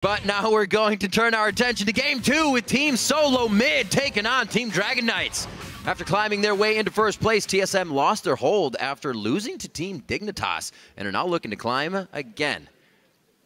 But now we're going to turn our attention to Game 2 with Team Solo Mid taking on Team Dragon Knights. After climbing their way into first place, TSM lost their hold after losing to Team Dignitas and are now looking to climb again.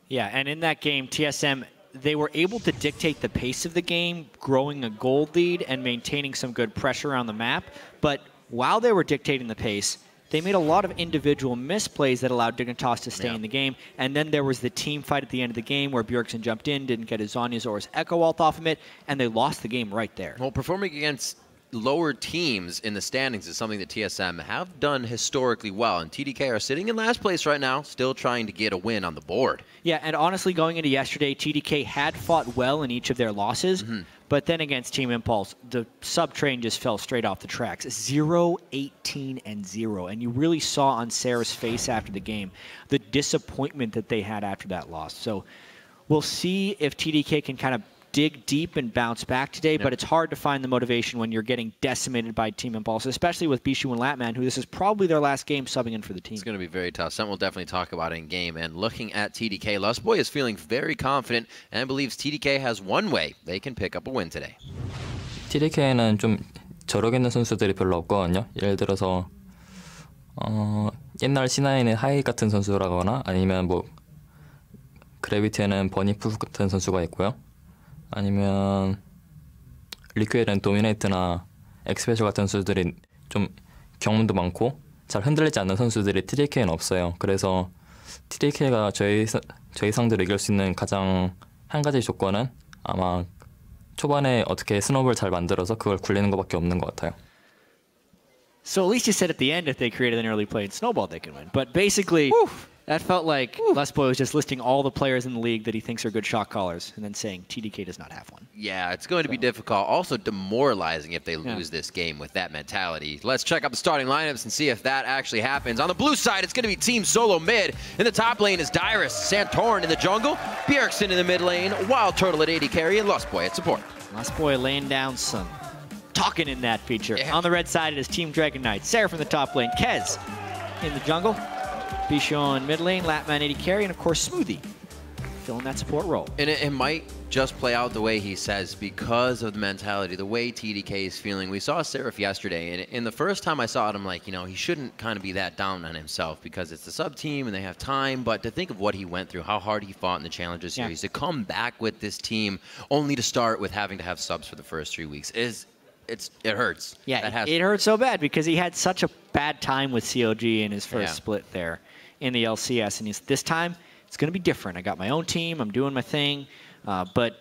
Yeah, and in that game, TSM, they were able to dictate the pace of the game, growing a gold lead and maintaining some good pressure on the map. But while they were dictating the pace, they made a lot of individual misplays that allowed Dignitas to stay in the game. And then there was the team fight at the end of the game where Bjergsen jumped in, didn't get his Zhonya's or his Echo Ult off of it, and they lost the game right there. Well, performing against lower teams in the standings is something that TSM have done historically well. And TDK are sitting in last place right now, still trying to get a win on the board. Yeah, and honestly, going into yesterday, TDK had fought well in each of their losses. But then against Team Impulse, the sub-train just fell straight off the tracks. 0-18-0. And you really saw on Sarah's face after the game the disappointment that they had after that loss. So we'll see if TDK can kind of dig deep and bounce back today, but it's hard to find the motivation when you're getting decimated by Team Impulse, especially with Bishu and Latman, who this is probably their last game subbing in for the team. It's going to be very tough. Something we'll definitely talk about in game. And looking at TDK, Lustboy is feeling very confident and believes TDK has one way they can pick up a win today. TDK는 좀 저력 있는 선수들이 별로 없거든요. 예를 들어서 옛날 C9의 하이 같은 선수라거나 아니면 뭐 그래비티에는 버니프 같은 선수가 있고요. 아니면 리퀴에는 도미네이트나 엑스페셜 같은 선수들이 좀 경험도 많고 잘 흔들리지 않는 선수들이 TDK는 없어요. 그래서 TDK가 저희 상대로 이길 수 있는 가장 한 가지 조건은 아마 초반에 어떻게 스노우볼 잘 만들어서 그걸 굴리는 것밖에 없는 것 같아요. So at least you said at the end if they created an early play and snowball they can win. But basically, that felt like Lustboy was just listing all the players in the league that he thinks are good shot callers and then saying TDK does not have one. Yeah, it's going to be difficult. Also demoralizing if they lose this game with that mentality. Let's check out the starting lineups and see if that actually happens. On the blue side, it's going to be Team Solo Mid. In the top lane is Dyrus, Santorin in the jungle, Bjergsen in the mid lane, Wild Turtle at AD carry, and Lustboy at support. Lustboy laying down some talking in that feature. On the red side, it is Team Dragon Knights. Sarah from the top lane, Kez in the jungle, Bishu in mid lane, Latman AD carry, and of course Smoothie filling that support role. And it might just play out the way he says because of the mentality, the way TDK is feeling. We saw Seraph yesterday, and in the first time I saw it, I'm like, you know, he shouldn't kind of be that down on himself because it's the sub-team and they have time, but to think of what he went through, how hard he fought in the Challenger Series, to come back with this team only to start with having to have subs for the first 3 weeks it hurts. Yeah, it hurts so bad because he had such a bad time with COG in his first split there in the LCS, and this time it's going to be different. I got my own team, I'm doing my thing, but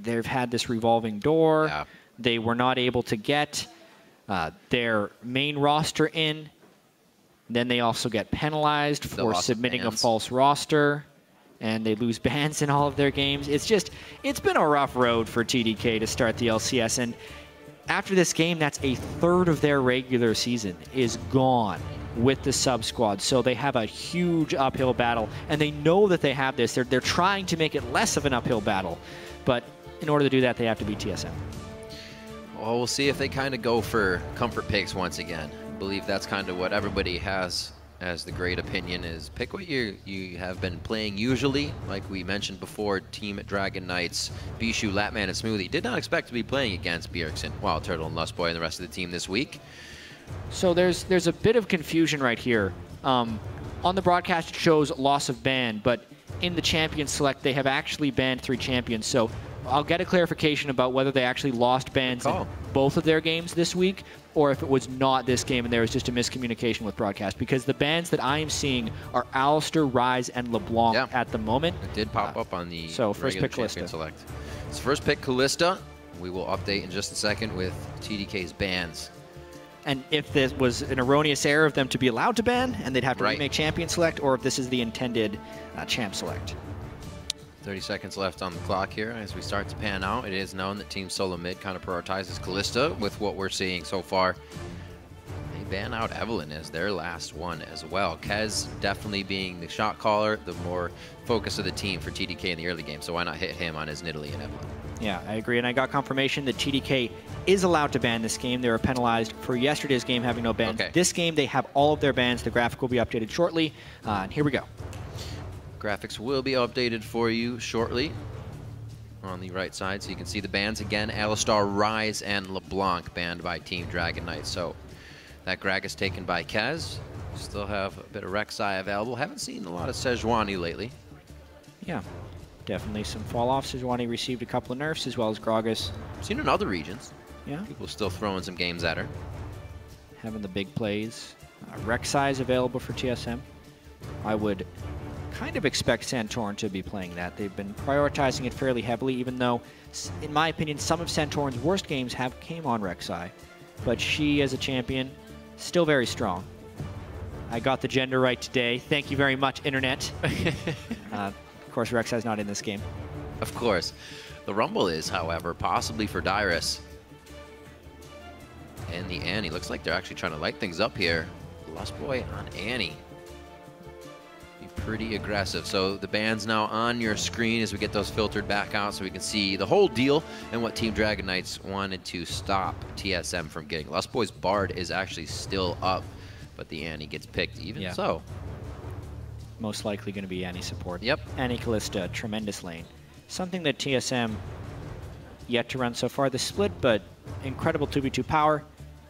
they've had this revolving door. They were not able to get their main roster in. Then they also get penalized for submitting a false roster, and they lose bans in all of their games. It's been a rough road for TDK to start the LCS, and after this game, that's a third of their regular season is gone with the sub squad. So they have a huge uphill battle, and they know that they have this. They're trying to make it less of an uphill battle, but in order to do that, they have to beat TSM. Well, we'll see if they kind of go for comfort picks once again. I believe that's kind of what everybody has as the great opinion is pick what you have been playing usually. Like we mentioned before, Team Dragon Knights, Bishu, Latman, and Smoothie did not expect to be playing against Bjergsen, Wild Turtle, and Lustboy and the rest of the team this week. So there's a bit of confusion right here. On the broadcast, it shows loss of ban, but in the champion select, they have actually banned 3 champions. So I'll get a clarification about whether they actually lost bans in both of their games this week, or if it was not this game and there was just a miscommunication with broadcast, because the bans that I am seeing are Alistair, Rise, and LeBlanc at the moment. It did pop up on the first pick champion select. It's first pick Kalista. We will update in just a second with TDK's bans. And if this was an erroneous error of them to be allowed to ban, and they'd have to remake champion select, or if this is the intended champ select. 30 seconds left on the clock here as we start to pan out. It is known that Team Solo Mid kind of prioritizes Kalista with what we're seeing so far. They ban out Evelyn as their last one as well. Kez definitely being the shot caller, the more focus of the team for TDK in the early game, so why not hit him on his Nidalee and Evelyn? Yeah, I agree, and I got confirmation that TDK is allowed to ban this game. They were penalized for yesterday's game having no bans. This game, they have all of their bans. The graphic will be updated shortly, and here we go. Graphics will be updated for you shortly. on the right side. So you can see the bans again, Alistar, Rise, and LeBlanc banned by Team Dragon Knight. So that Gragas taken by Kaz. Still have a bit of Rek'Sai available. Haven't seen a lot of Sejuani lately. Yeah, definitely some fall-off. Sejuani received a couple of nerfs, as well as Gragas. Seen in other regions. Yeah. People still throwing some games at her. Having the big plays. Rek'Sai is available for TSM. I would kind of expect Santorin to be playing that. They've been prioritizing it fairly heavily, even though, in my opinion, some of Santorin's worst games have came on Rek'Sai. But she, as a champion, still very strong. I got the gender right today. Thank you very much, Internet. Of course, Rek'Sai's not in this game. Of course. The Rumble is, however, possibly for Dyrus. And the Annie. Looks like they're actually trying to light things up here. Lustboy on Annie. Be pretty aggressive. So the ban's now on your screen as we get those filtered back out so we can see the whole deal and what Team Dragon Knights wanted to stop TSM from getting. Lustboy's Bard is actually still up, but the Annie gets picked even so. Most likely going to be Annie support. Yep. Annie Callista, tremendous lane. Something that TSM yet to run so far this split, but incredible 2v2 power.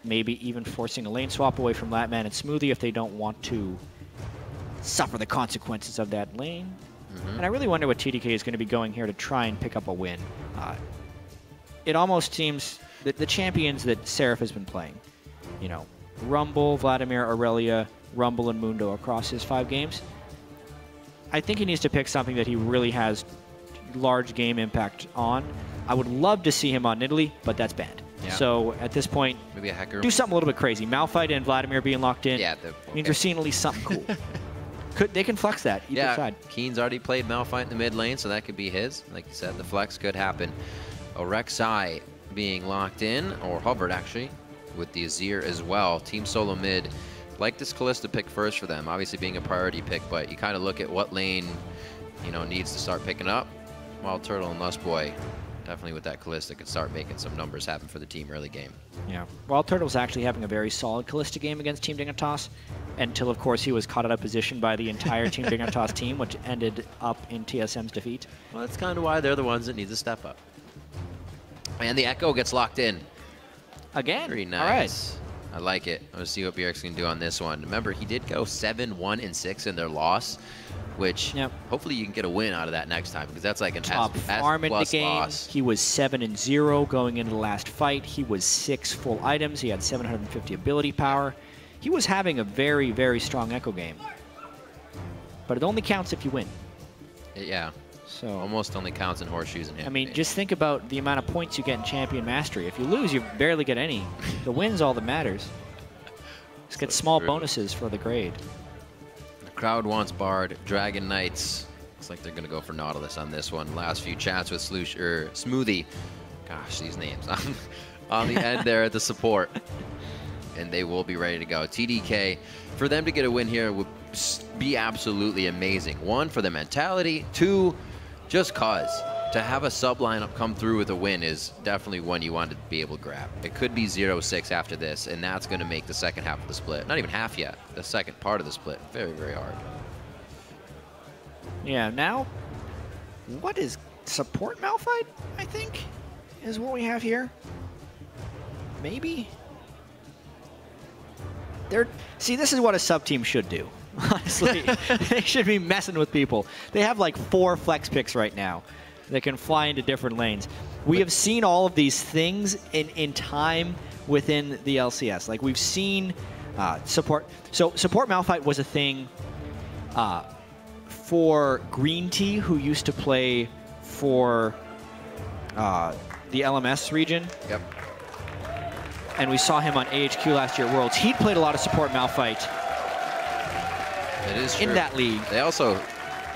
Maybe even forcing a lane swap away from Latman and Smoothie if they don't want to suffer the consequences of that lane. And I really wonder what TDK is going to be going here to try and pick up a win. It almost seems that the champions that Seraph has been playing, you know, Rumble, Vladimir, Aurelia, Rumble, and Mundo across his 5 games, I think he needs to pick something that he really has large game impact on. I would love to see him on Italy, but that's banned. Yeah. So at this point, maybe a hacker. Do something a little bit crazy. Malphite and Vladimir being locked in means we're seeing at least something cool. They can flex that either side. Keen's already played Malphite in the mid lane, so that could be his. Like you said, the flex could happen. Rek'Sai being locked in, or hovered actually, with the Azir as well. Team solo mid. Like this Callista pick first for them, obviously being a priority pick, but you kind of look at what lane, you know, needs to start picking up. Wild Turtle and Lustboy, definitely with that Callista, could start making some numbers happen for the team early game. Yeah. Wild Turtle's actually having a very solid Callista game against Team Dignitas, until, of course, he was caught out of position by the entire Team Dignitas team, which ended up in TSM's defeat. Well, that's kind of why they're the ones that need to step up. And the Echo gets locked in. Again? Very nice. All right. I like it. Let's see what Bjerg's going to do on this one. Remember, he did go 7-1-6 in their loss, which hopefully you can get a win out of that next time, because that's like an top farm in the game. Loss. He was 7-0 going into the last fight. He was 6 full items. He had 750 ability power. He was having a very, very strong Echo game. But it only counts if you win. Yeah. So almost only counts in horseshoes and hand. I mean, just think about the amount of points you get in Champion Mastery. If you lose, you barely get any. The win's all that matters. Just get small bonuses for the grade. The crowd wants Bard. Dragon Knights. Looks like they're going to go for Nautilus on this one. Last few chats with Smoothie. Gosh, these names. On the end there at the support. And they will be ready to go. TDK, for them to get a win here would be absolutely amazing. 1, for the mentality. 2, just cause. To have a sub lineup come through with a win is definitely one you want to be able to grab. It could be 0-6 after this, and that's going to make the second half of the split. Not even half yet. The second part of the split. Very, very hard. Yeah, now, what is support Malphite, I think, is what we have here. Maybe? See, this is what a sub-team should do. Honestly, they should be messing with people. They have like 4 flex picks right now that can fly into different lanes. We have seen all of these things in time within the LCS. Like, we've seen support. So support Malphite was a thing for Green Tea, who used to play for the LMS region. Yep. And we saw him on AHQ last year at Worlds. He'd played a lot of support Malphite. It is true. In that league. They also...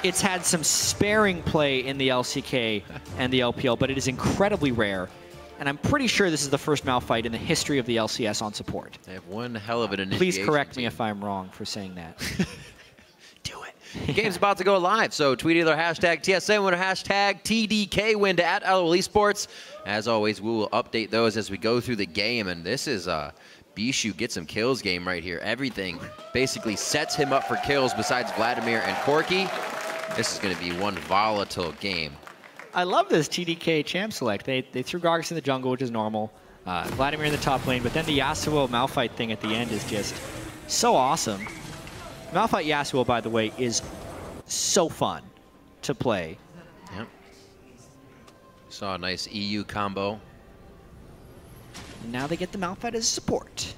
It's had some sparing play in the LCK and the LPL, but it is incredibly rare. And I'm pretty sure this is the first Malphite in the history of the LCS on support. They have one hell of an initiation. Please correct me if I'm wrong for saying that. Do it. The game's about to go live, so tweet either hashtag TSM win or hashtag TDK win to @LOL Esports. As always, we will update those as we go through the game, and this is Bishu get some kills game right here. Everything basically sets him up for kills besides Vladimir and Corki. This is going to be one volatile game. I love this TDK champ select. They threw Gragas in the jungle, which is normal. Vladimir in the top lane, but then the Yasuo Malphite thing at the end is just so awesome. Malphite Yasuo, by the way, is so fun to play. Yep. Saw a nice EU combo. And now they get the Malphite as a support.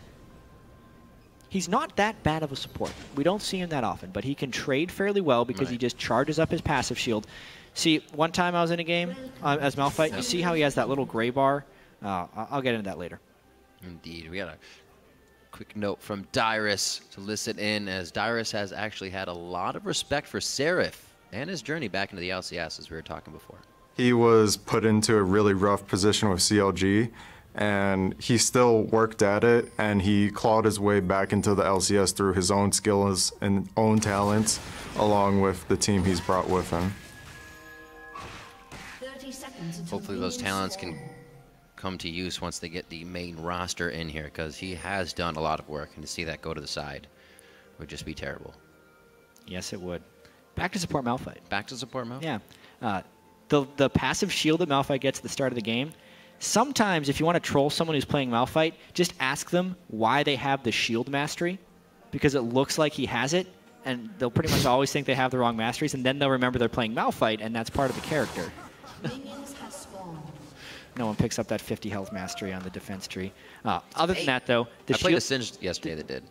He's not that bad of a support. We don't see him that often, but he can trade fairly well because he just charges up his passive shield. See, one time I was in a game as Malphite, you see how he has that little gray bar? I'll get into that later. Indeed. We got a quick note from Dyrus to listen in, as Dyrus has actually had a lot of respect for Seraph and his journey back into the LCS, as we were talking before. He was put into a really rough position with CLG, and he still worked at it, and he clawed his way back into the LCS through his own skills and own talents, along with the team he's brought with him. Hopefully those talents can come to use once they get the main roster in here, because he has done a lot of work, and to see that go to the side would just be terrible. Yes, it would. Back to support Malphite. Back to support Malphite? Yeah. The passive shield that Malphite gets at the start of the game, sometimes if you want to troll someone who's playing Malphite, just ask them why they have the shield mastery, because it looks like he has it, and they'll pretty much always think they have the wrong masteries, and then they'll remember they're playing Malphite, and that's part of the character. No one picks up that 50 health mastery on the defense tree. Other than that, though, I played a Singed yesterday that did.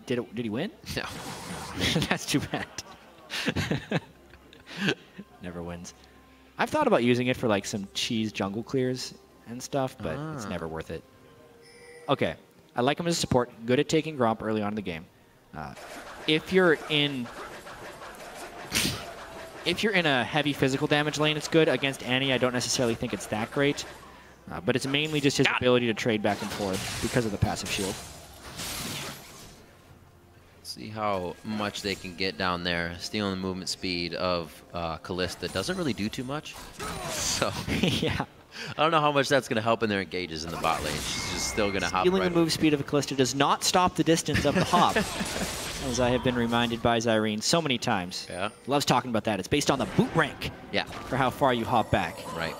Did he win? No. That's too bad. Never wins. I've thought about using it for like some cheese jungle clears and stuff, but it's never worth it. Okay, I like him as a support. Good at taking Gromp early on in the game. If you're in a heavy physical damage lane, it's good. Against Annie, I don't necessarily think it's that great. But it's mainly just his ability to trade back and forth because of the passive shield. See how much they can get down there. Stealing the movement speed of Callista doesn't really do too much. So yeah. I don't know how much that's going to help in their engages in the bot lane. She's just still going to hop Stealing right the move speed of a Callista does not stop the distance of the hop, as I have been reminded by Zyrene so many times. Yeah. Loves talking about that. It's based on the boot rank. Yeah. For how far you hop back. Right.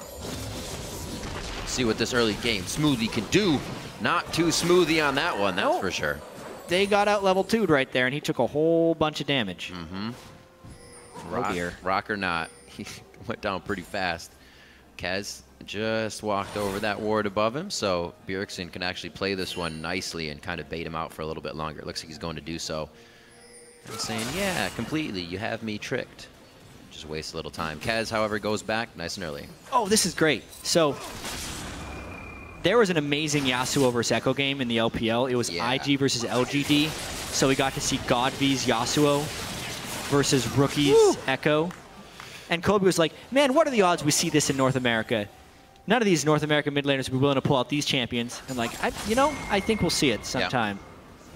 See what this early game Smoothie can do. Not too smoothie on that one, that's for sure. They got out level 2'd right there, and he took a whole bunch of damage. Rock or not, he went down pretty fast. Kez just walked over that ward above him, so Bjergsen can actually play this one nicely and kind of bait him out for a little bit longer. It looks like he's going to do so. And saying, yeah, completely, you have me tricked. Just waste a little time. Kez, however, goes back nice and early. Oh, this is great. So there was an amazing Yasuo versus Echo game in the LPL. It was IG versus LGD. So we got to see God V's Yasuo versus Rookie's Echo. And Kobe was like, man, what are the odds we see this in North America? None of these North American mid laners would be willing to pull out these champions. I'm like, I think we'll see it sometime.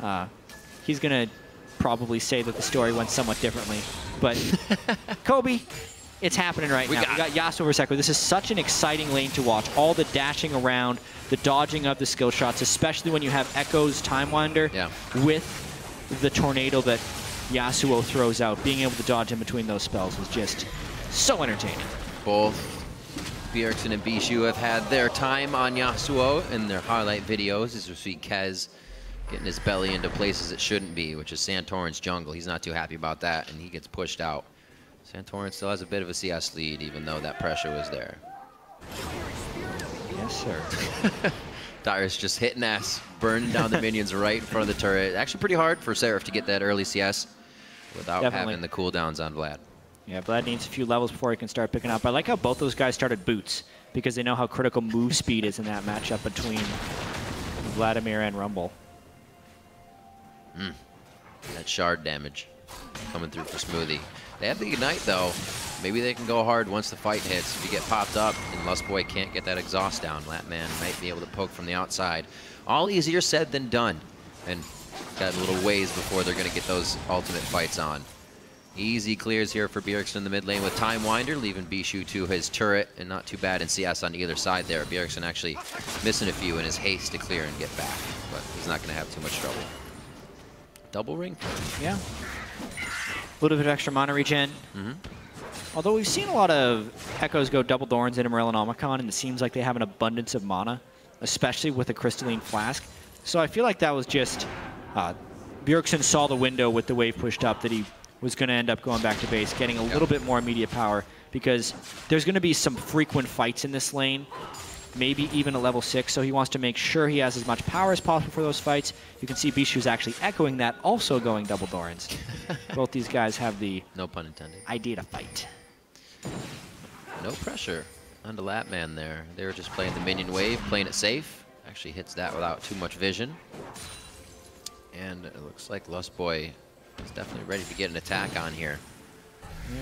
Yeah. He's going to probably say that the story went somewhat differently. But Kobe, it's happening right now. We got Yasuo versus Echo. This is such an exciting lane to watch. All the dashing around, the dodging of the skill shots, especially when you have Echo's Time Winder with the tornado that Yasuo throws out. Being able to dodge in between those spells was just so entertaining. Both Bjergsen and Bishu have had their time on Yasuo in their highlight videos, as we see Kez getting his belly into places it shouldn't be, which is Santorin's jungle. He's not too happy about that, and he gets pushed out. Santorin still has a bit of a CS lead, even though that pressure was there. Yes, sir. Dyrus just hitting ass, burning down the minions right in front of the turret. Actually pretty hard for Seraph to get that early CS without having the cooldowns on Vlad. Yeah, Vlad needs a few levels before he can start picking up. I like how both those guys started boots, because they know how critical move speed is in that matchup between Vladimir and Rumble. That shard damage coming through for Smoothie. They have the Ignite, though. Maybe they can go hard once the fight hits. If you get popped up and Lustboy can't get that exhaust down, Latman might be able to poke from the outside. All easier said than done. And got a little ways before they're going to get those ultimate fights on. Easy clears here for Bjergsen in the mid lane with Time Winder, leaving Bishu to his turret, and not too bad in CS on either side there. Bjergsen actually missing a few in his haste to clear and get back, but he's not going to have too much trouble. Double ring? Yeah. A little bit of extra mana regen. Although we've seen a lot of Echoes go double Thorns into Morellonomicon, and it seems like they have an abundance of mana, especially with a Crystalline Flask. So I feel like that was just Bjergsen saw the window with the wave pushed up that he was going to end up going back to base, getting a little bit more immediate power, because there's going to be some frequent fights in this lane, maybe even a level 6, so he wants to make sure he has as much power as possible for those fights. You can see Bishu's actually echoing that, also going double Thorns. Both these guys have the no pun intended idea to fight. No pressure on the Lapman there. They were just playing the minion wave, playing it safe. Actually hits that without too much vision. And it looks like Lustboy is definitely ready to get an attack on here.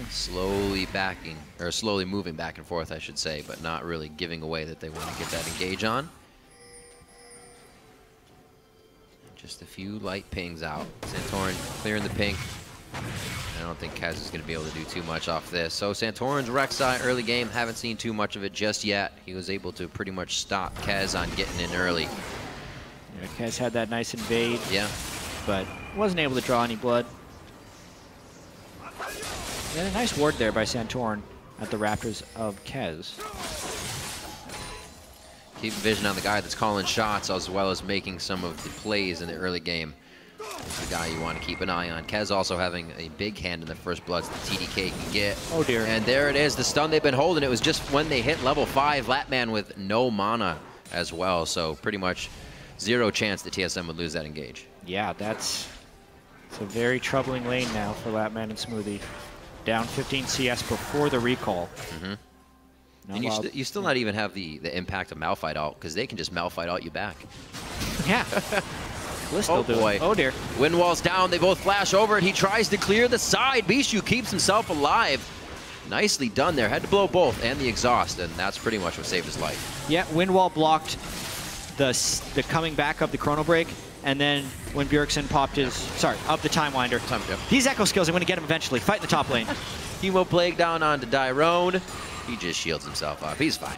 Slowly backing, or slowly moving back and forth, I should say, but not really giving away that they want to get that engage on. Just a few light pings out. Santorin clearing the pink. I don't think Kez is going to be able to do too much off this. So Santorin's Rek'Sai early game, haven't seen too much of it just yet. He was able to pretty much stop Kez on getting in early. Yeah, Kez had that nice invade. Yeah. But wasn't able to draw any blood. Yeah, a nice ward there by Santorin at the Raptors of Kez. Keep vision on the guy that's calling shots as well as making some of the plays in the early game. It's the guy you want to keep an eye on. Kez also having a big hand in the first bloods that TDK can get. Oh dear. And there it is, the stun they've been holding. It was just when they hit level 5, Lapman with no mana as well. So pretty much zero chance that TSM would lose that engage. Yeah, it's a very troubling lane now for Lapman and Smoothie. Down 15 CS before the recall. And you still not even have the impact of Malphite ult, because they can just Malphite ult you back. Yeah. Oh boy. Oh dear. Wind wall's down, they both flash over it. He tries to clear the side. Bishu keeps himself alive. Nicely done there. Had to blow both and the exhaust, and that's pretty much what saved his life. Yeah, wind wall blocked the coming back of the chrono break, and then when Bjergsen popped his, of the time winder. These echo skills, I'm going to get him eventually. Fight in the top lane. Chemo plague down onto Dyrone. He just shields himself up. He's fine.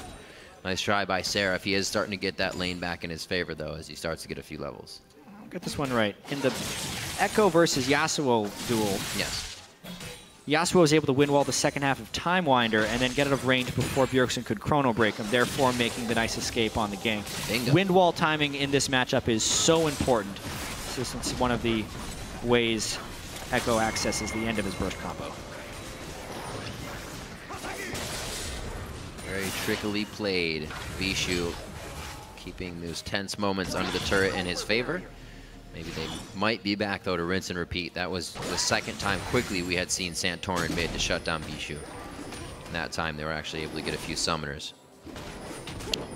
Nice try by Seraph. He is starting to get that lane back in his favor, though, as he starts to get a few levels. I'll get this one right. In the Echo versus Yasuo duel, yes, Yasuo was able to win wall the second half of Time Winder and then get out of range before Bjergsen could chrono break him, therefore making the nice escape on the gank. Bingo. Wind wall timing in this matchup is so important. This is one of the ways Echo accesses the end of his burst combo. Very trickily played. Bishu keeping those tense moments under the turret in his favor. Maybe they might be back, though, to rinse and repeat. That was the second time quickly we had seen Santorin mid to shut down Bishu. And that time they were actually able to get a few summoners.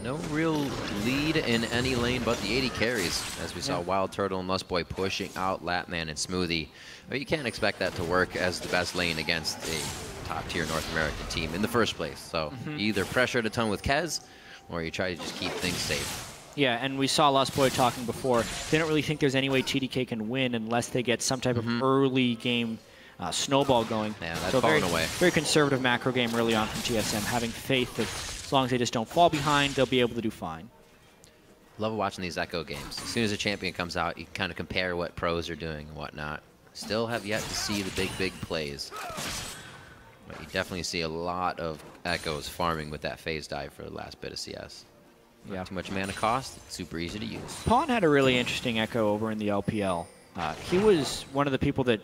No real lead in any lane but the 80 carries, as we saw Wild Turtle and Lustboy pushing out Lapman and Smoothie. But you can't expect that to work as the best lane against a top-tier North American team in the first place. So you either pressure it a ton with Kez, or you try to just keep things safe. Yeah, and we saw Lustboy talking before. They don't really think there's any way TDK can win unless they get some type of early game snowball going. Yeah, that's so falling away. Very conservative macro game early on from TSM, having faith that as long as they just don't fall behind, they'll be able to do fine. Love watching these Echo games. As soon as a champion comes out, you kind of compare what pros are doing and whatnot. Still have yet to see the big plays. But you definitely see a lot of Echoes farming with that phase dive for the last bit of CS. Not too much mana cost, it's super easy to use. Pawn had a really interesting Echo over in the LPL. He was one of the people that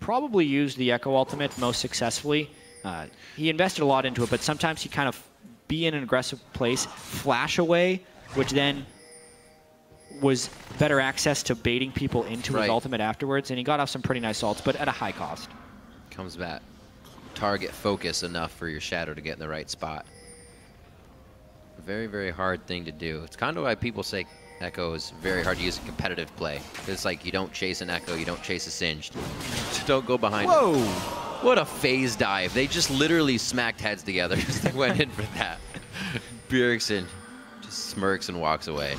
probably used the Echo ultimate most successfully. He invested a lot into it, but sometimes he kind of be in an aggressive place, flash away, which then was better access to baiting people into his ultimate afterwards, and he got off some pretty nice ults, but at a high cost. Comes back. Target focus enough for your shadow to get in the right spot. Very hard thing to do. It's kind of why people say Echo is very hard to use in competitive play. It's like you don't chase an Echo, you don't chase a Singed. Just don't go behind Whoa! him. What a phase dive. They just literally smacked heads together as they went in for that. Bjergsen just smirks and walks away.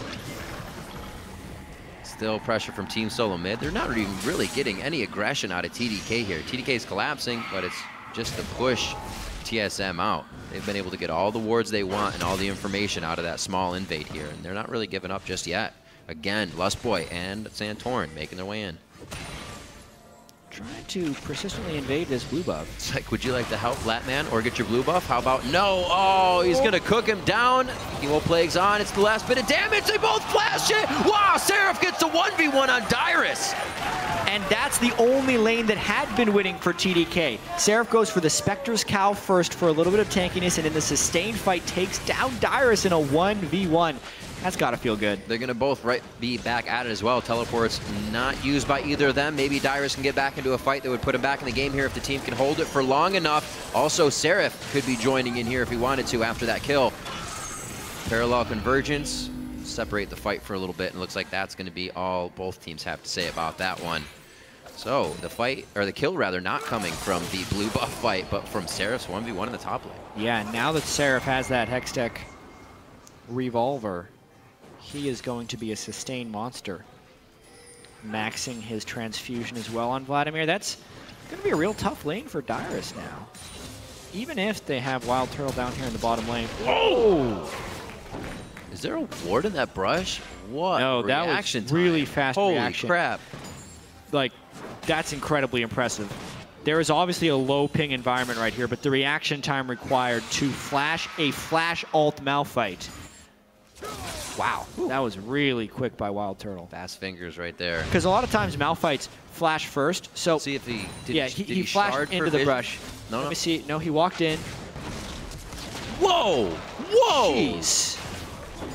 Still pressure from Team Solo mid. They're not even really getting any aggression out of TDK here. TDK is collapsing, but it's just to push TSM out. They've been able to get all the wards they want and all the information out of that small invade here, and they're not really giving up just yet. Again, Lustboy and Santorin making their way in. trying to persistently invade this blue buff. It's like, would you like to help Latman or get your blue buff? How about no? Oh, he's going to cook him down. Chemo Plague's on. It's the last bit of damage. They both flash it. Wow, Seraph gets a 1v1 on Dyrus. And that's the only lane that had been winning for TDK. Seraph goes for the Spectre's Cow first for a little bit of tankiness, and in the sustained fight takes down Dyrus in a 1v1. That's got to feel good. They're going to both be back at it as well. Teleport's not used by either of them. Maybe Dyrus can get back into a fight that would put him back in the game here if the team can hold it for long enough. Also, Seraph could be joining in here if he wanted to after that kill. Parallel convergence, separate the fight for a little bit, and it looks like that's going to be all both teams have to say about that one. So the fight, or the kill rather, not coming from the blue buff fight, but from Seraph's 1v1 in the top lane. Yeah, now that Seraph has that Hextech Revolver, he is going to be a sustained monster. Maxing his transfusion as well on Vladimir. That's going to be a real tough lane for Dyrus now. Even if they have Wild Turtle down here in the bottom lane. Whoa! Is there a ward in that brush? What? No, that was really fast reaction. Holy crap. Like, that's incredibly impressive. There is obviously a low ping environment right here, but the reaction time required to flash a flash ult Malphite. Wow, that was really quick by Wild Turtle. Fast fingers right there. Because a lot of times Malphites flash first, so see if he did. Yeah, he flashed into the brush. No, Let me see. No, he walked in. Whoa! Whoa! Jeez.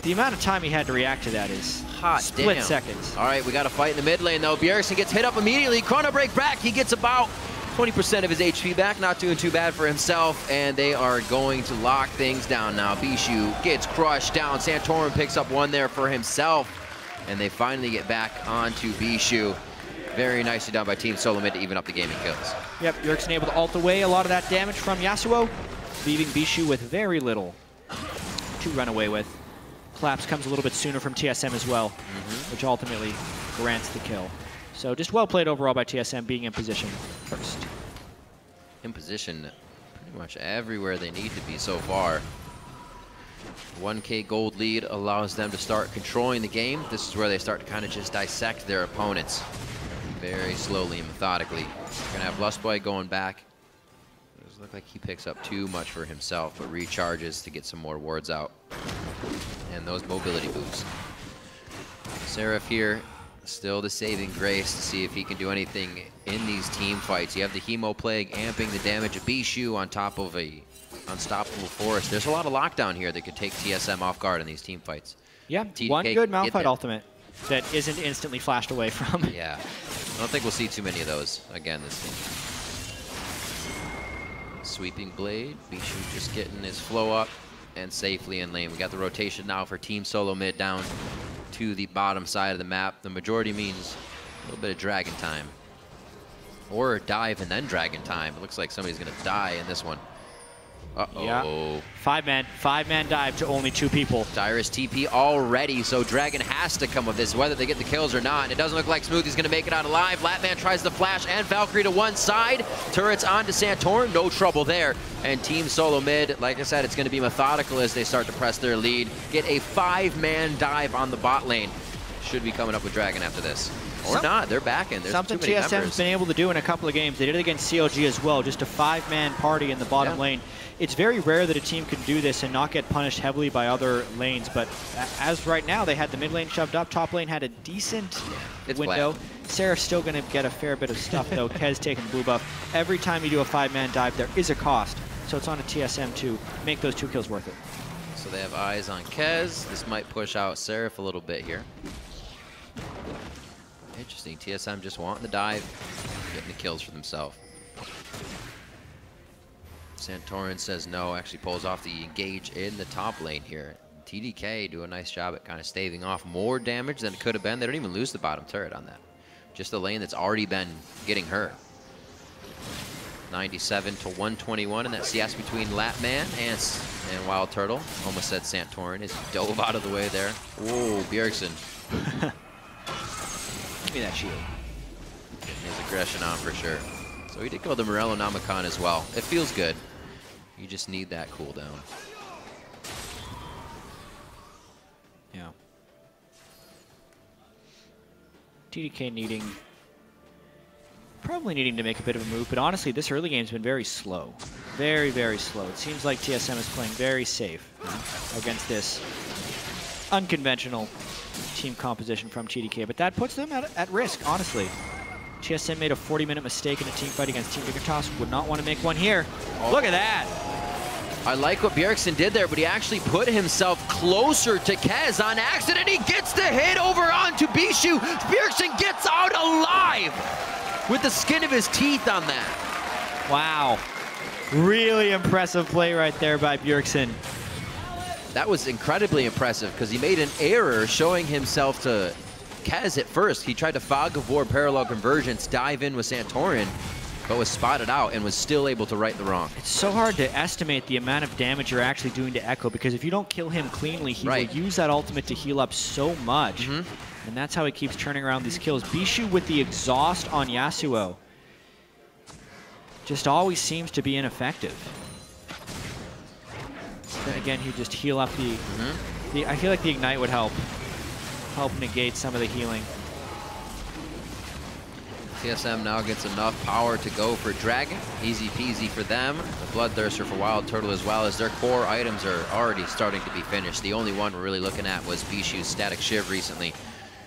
The amount of time he had to react to that is hot split damn. seconds. All right, we got a fight in the mid lane though. Bjergsen gets hit up immediately. Chrono Break back. He gets about 20% of his HP back, not doing too bad for himself, and they are going to lock things down now. Bishu gets crushed down. Santorin picks up one there for himself, and they finally get back onto Bishu. Very nicely done by Team Solo Mid to even up the gaming kills. Yep, Bjergsen able to ult away a lot of that damage from Yasuo, leaving Bishu with very little to run away with. Collapse comes a little bit sooner from TSM as well, which ultimately grants the kill. So just well played overall by TSM, being in position first. In position pretty much everywhere they need to be so far. 1K gold lead allows them to start controlling the game. This is where they start to kind of just dissect their opponents very slowly and methodically. We're gonna have Lustboy going back. Doesn't look like he picks up too much for himself, but recharges to get some more wards out. And those mobility boosts. Seraph here, still the saving grace to see if he can do anything in these team fights. You have the Hemo Plague amping the damage of Bishu on top of a unstoppable forest. There's a lot of lockdown here that could take TSM off guard in these team fights. Yeah, TDK one good Malphite ultimate that isn't instantly flashed away from. Yeah, I don't think we'll see too many of those again this game. Sweeping Blade, Bishu just getting his flow up and safely in lane. We got the rotation now for Team Solo Mid down to the bottom side of the map. The majority means a little bit of dragon time. Or dive and then dragon time. It looks like somebody's gonna die in this one. Uh-oh. Yeah. Five-man dive to only 2 people. Dyrus TP already, so Dragon has to come with this, whether they get the kills or not. And it doesn't look like Smoothie's gonna make it out alive. Latman tries the flash and Valkyrie to one side. Turrets onto Santorin, no trouble there. And Team Solo Mid, like I said, it's gonna be methodical as they start to press their lead. Get a 5-man dive on the bot lane. Should be coming up with Dragon after this. Or not, they're backing. There's something too many TSM's members. been able to do in a couple of games. They did it against CLG as well, just a 5-man party in the bottom lane. It's very rare that a team can do this and not get punished heavily by other lanes, but as right now, they had the mid lane shoved up, top lane had a decent window. Flat. Seraph's still going to get a fair bit of stuff, though. Kez taking the blue buff. Every time you do a 5-man dive, there is a cost, so it's on a TSM to make those 2 kills worth it. So they have eyes on Kez. This might push out Seraph a little bit here. Interesting, TSM just wanting the dive, getting the kills for themselves. Santorin says no, actually pulls off the engage in the top lane here. TDK do a nice job at kind of staving off more damage than it could have been. They don't even lose the bottom turret on that. Just a lane that's already been getting hurt. 97 to 121 in that CS between Latman and Wild Turtle. Almost said Santorin as he dove out of the way there. Whoa, Bjergsen. Give me that shield. Getting his aggression on for sure. So he did go the Morello Namicon as well. It feels good. You just need that cooldown. Yeah. TDK needing probably needing to make a bit of a move, but honestly, this early game's been very slow. Very, very slow. It seems like TSM is playing very safe against this unconventional team composition from TDK, but that puts them at risk, honestly. TSM made a 40-minute mistake in a team fight against Team Dignitas. Would not want to make one here. Oh. Look at that. I like what Bjergsen did there, but he actually put himself closer to Kez on accident. He gets the hit over onto Bishu. Bjergsen gets out alive with the skin of his teeth on that. Wow. Really impressive play right there by Bjergsen. That was incredibly impressive because he made an error showing himself to Kez at first. He tried to fog of war parallel convergence, dive in with Santorin, but was spotted out and was still able to right the wrong. It's so hard to estimate the amount of damage you're actually doing to Echo, because if you don't kill him cleanly, he will use that ultimate to heal up so much. And that's how he keeps turning around these kills. Bishu with the exhaust on Yasuo just always seems to be ineffective. Then again, he just heal up the I feel like the Ignite would help negate some of the healing. TSM now gets enough power to go for Dragon. Easy peasy for them. The Bloodthirster for Wild Turtle as well, as their core items are already starting to be finished. The only one we're really looking at was Bishu's Static Shiv recently,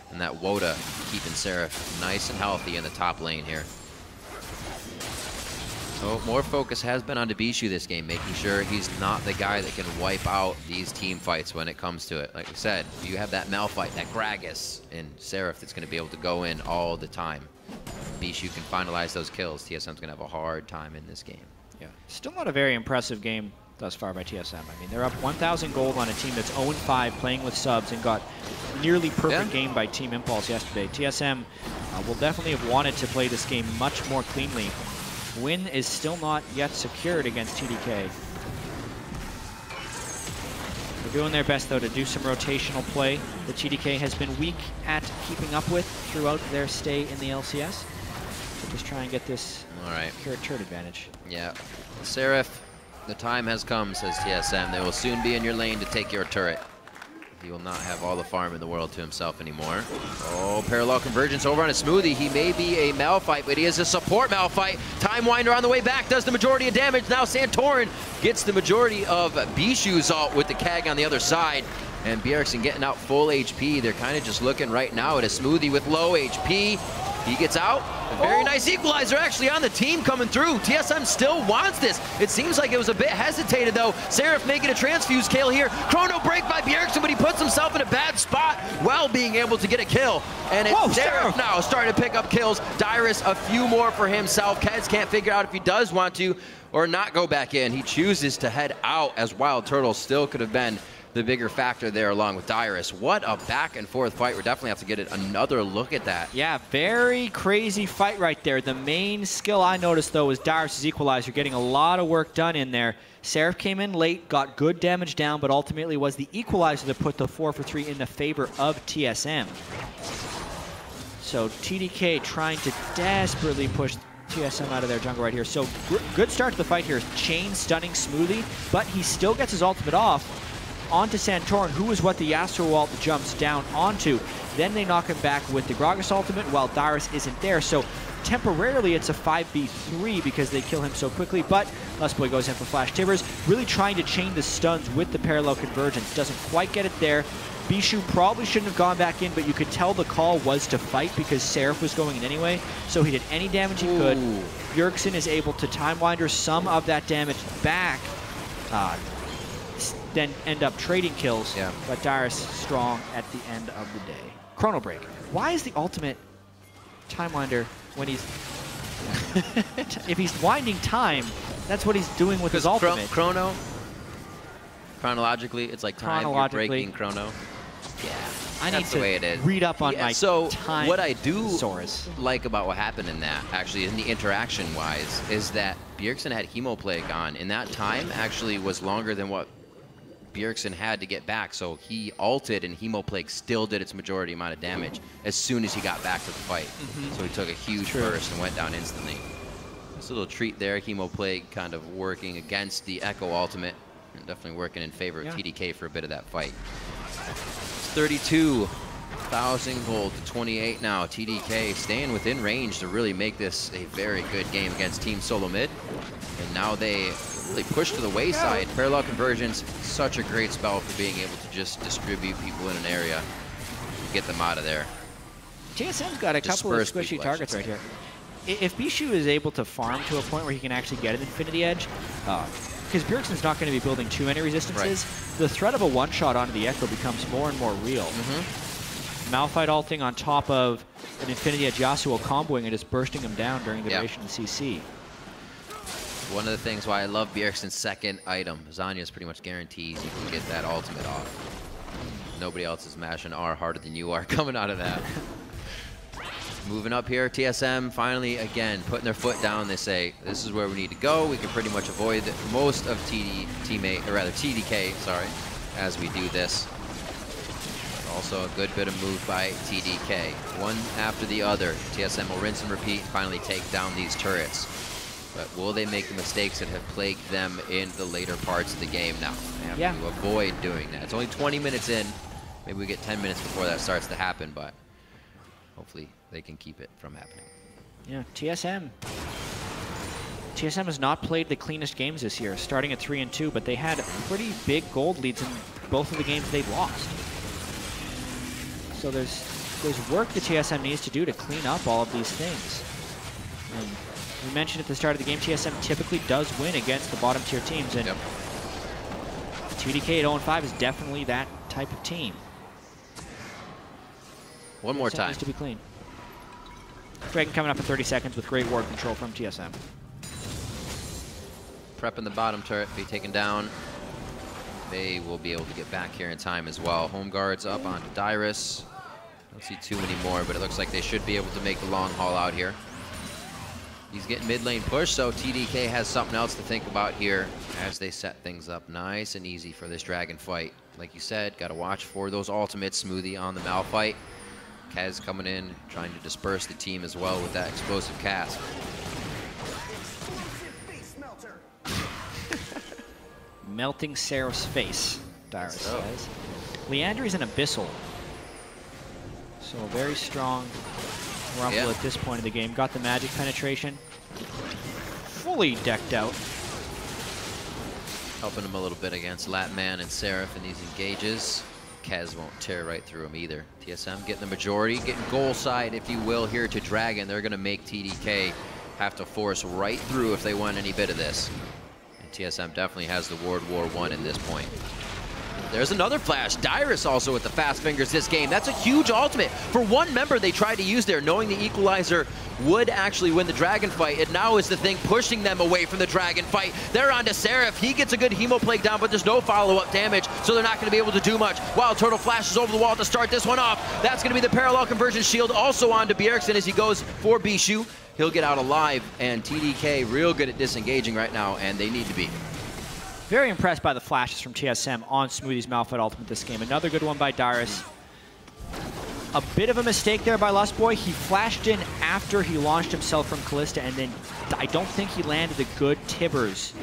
and that Woda keeping Seraph nice and healthy in the top lane here. So more focus has been on Bishu this game, making sure he's not the guy that can wipe out these team fights when it comes to it. Like we said, you have that Malphite, that Gragas, and Seraph that's going to be able to go in all the time. Bishu can finalize those kills. TSM's going to have a hard time in this game. Yeah, still not a very impressive game thus far by TSM. I mean, they're up 1,000 gold on a team that's 0-5 playing with subs and got nearly perfect game by Team Impulse yesterday. TSM will definitely have wanted to play this game much more cleanly. Win is still not yet secured against TDK. They're doing their best, though, to do some rotational play that TDK has been weak at keeping up with throughout their stay in the LCS. So just try and get this turret advantage. Yeah. Seraph, the time has come, says TSM. They will soon be in your lane to take your turret. He will not have all the farm in the world to himself anymore. Oh, parallel convergence over on a Smoothie. He may be a Malphite, but he is a support Malphite. Time Winder on the way back does the majority of damage. Now Santorin gets the majority of Bishu's ult with the Kag on the other side. And Bjergsen getting out full HP. They're kind of just looking right now at a Smoothie with low HP. He gets out. A very nice equalizer actually on the team coming through. TSM still wants this. It seems like it was a bit hesitated though. Seraph making a transfuse kill here. Chrono break by Bjergsen, but he puts himself in a bad spot while being able to get a kill. And it's Seraph now starting to pick up kills. Dyrus a few more for himself. Kez can't figure out if he does want to or not go back in. He chooses to head out, as Wild Turtle still could have been the bigger factor there along with Dyrus. What a back and forth fight. We'll definitely have to get another look at that. Yeah, very crazy fight right there. The main skill I noticed though was Dyrus' equalizer, getting a lot of work done in there. Seraph came in late, got good damage down, but ultimately was the equalizer that put the 4-for-3 in the favor of TSM. So TDK trying to desperately push TSM out of their jungle right here. So good start to the fight here. Chain stunning Smoothie, but he still gets his ultimate off onto Santorin, who is what the Yasuo ult jumps down onto. Then they knock him back with the Gragas ultimate while Dyrus isn't there. So temporarily it's a 5v3 because they kill him so quickly, but Lustboy goes in for Flash Tibbers, really trying to chain the stuns with the parallel convergence. Doesn't quite get it there. Bishu probably shouldn't have gone back in, but you could tell the call was to fight because Seraph was going in anyway, so he did any damage he could. Bjergsen is able to Time Winder some of that damage back, then end up trading kills, but Dyrus strong at the end of the day. Chrono Break. Why is the ultimate Time Winder when he's... if he's winding time, that's what he's doing with his ultimate. Chronologically, it's like time you're breaking Chrono. Yeah, I need to read up on my time what I do source. like about what happened in that, actually, in the interaction-wise, is that Bjergsen had Hemoplague on, and that time actually was longer than what Bjergsen had to get back, so he ulted and Hemoplague still did its majority amount of damage as soon as he got back to the fight. So he took a huge burst and went down instantly. This little treat there, Hemoplague kind of working against the Echo ultimate, and definitely working in favor of TDK for a bit of that fight. It's 32 4,000 gold to 28 now. TDK staying within range to really make this a very good game against Team Solo Mid. And now they really push to the wayside. Parallel conversions, such a great spell for being able to just distribute people in an area, get them out of there. TSM's got a couple of squishy targets right here. If Bishu is able to farm to a point where he can actually get an Infinity Edge, because Bjergsen's not going to be building too many resistances, the threat of a one-shot onto the Echo becomes more and more real. Malphite ulting on top of an Infinity Edge Yasuo comboing and just bursting him down during the duration of CC. One of the things why I love Bjergsen's second item, Zanya's pretty much guarantees you can get that ultimate off. Nobody else is mashing R harder than you are coming out of that. Moving up here, TSM finally, again, putting their foot down. They say, this is where we need to go. We can pretty much avoid most of TDK, sorry, as we do this. But also a good bit of move by TDK. One after the other. TSM will rinse and repeat, finally take down these turrets. But will they make the mistakes that have plagued them in the later parts of the game now? They have to avoid doing that. It's only 20 minutes in. Maybe we get 10 minutes before that starts to happen, but hopefully they can keep it from happening. Yeah, TSM has not played the cleanest games this year, starting at 3-2, but they had pretty big gold leads in both of the games they lost. So there's work that TSM needs to do to clean up all of these things. And we mentioned at the start of the game, TSM typically does win against the bottom tier teams, and TDK at 0-5 is definitely that type of team. One more time. Needs to be clean. Dragon coming up in 30 seconds with great ward control from TSM. Prepping the bottom turret, be taken down. They will be able to get back here in time as well. Home guards up onto Dyrus. Don't see too many more, but it looks like they should be able to make the long haul out here. He's getting mid lane push, so TDK has something else to think about here as they set things up nice and easy for this dragon fight. Like you said, got to watch for those ultimates. Smoothie on the Malphite. Kaz coming in, trying to disperse the team as well with that explosive cast. Melting Seraph's face, Dyrus says. Leandry's an Abyssal. So a very strong Rumble at this point of the game. Got the magic penetration. Fully decked out. Helping him a little bit against Latman and Seraph in these engages. Kaz won't tear right through him either. TSM getting the majority, getting goal side, if you will, here to Dragon. They're going to make TDK have to force right through if they want any bit of this. And TSM definitely has the World War I in this point. There's another flash. Dyrus also with the fast fingers this game. That's a huge ultimate. For one member they tried to use there, knowing the equalizer would actually win the dragon fight. And now is the thing pushing them away from the dragon fight. They're on to Seraph. He gets a good Hemo Plague down, but there's no follow-up damage, so they're not going to be able to do much. Wild Turtle flashes over the wall to start this one off. That's going to be the parallel conversion shield also on to Bjergsen as he goes for Bishu. He'll get out alive, and TDK real good at disengaging right now, and they need to be. Very impressed by the flashes from TSM on Smoothie's Malphite ultimate this game. Another good one by Dyrus. A bit of a mistake there by Lustboy. He flashed in after he launched himself from Callista, and then I don't think he landed a good Tibbers.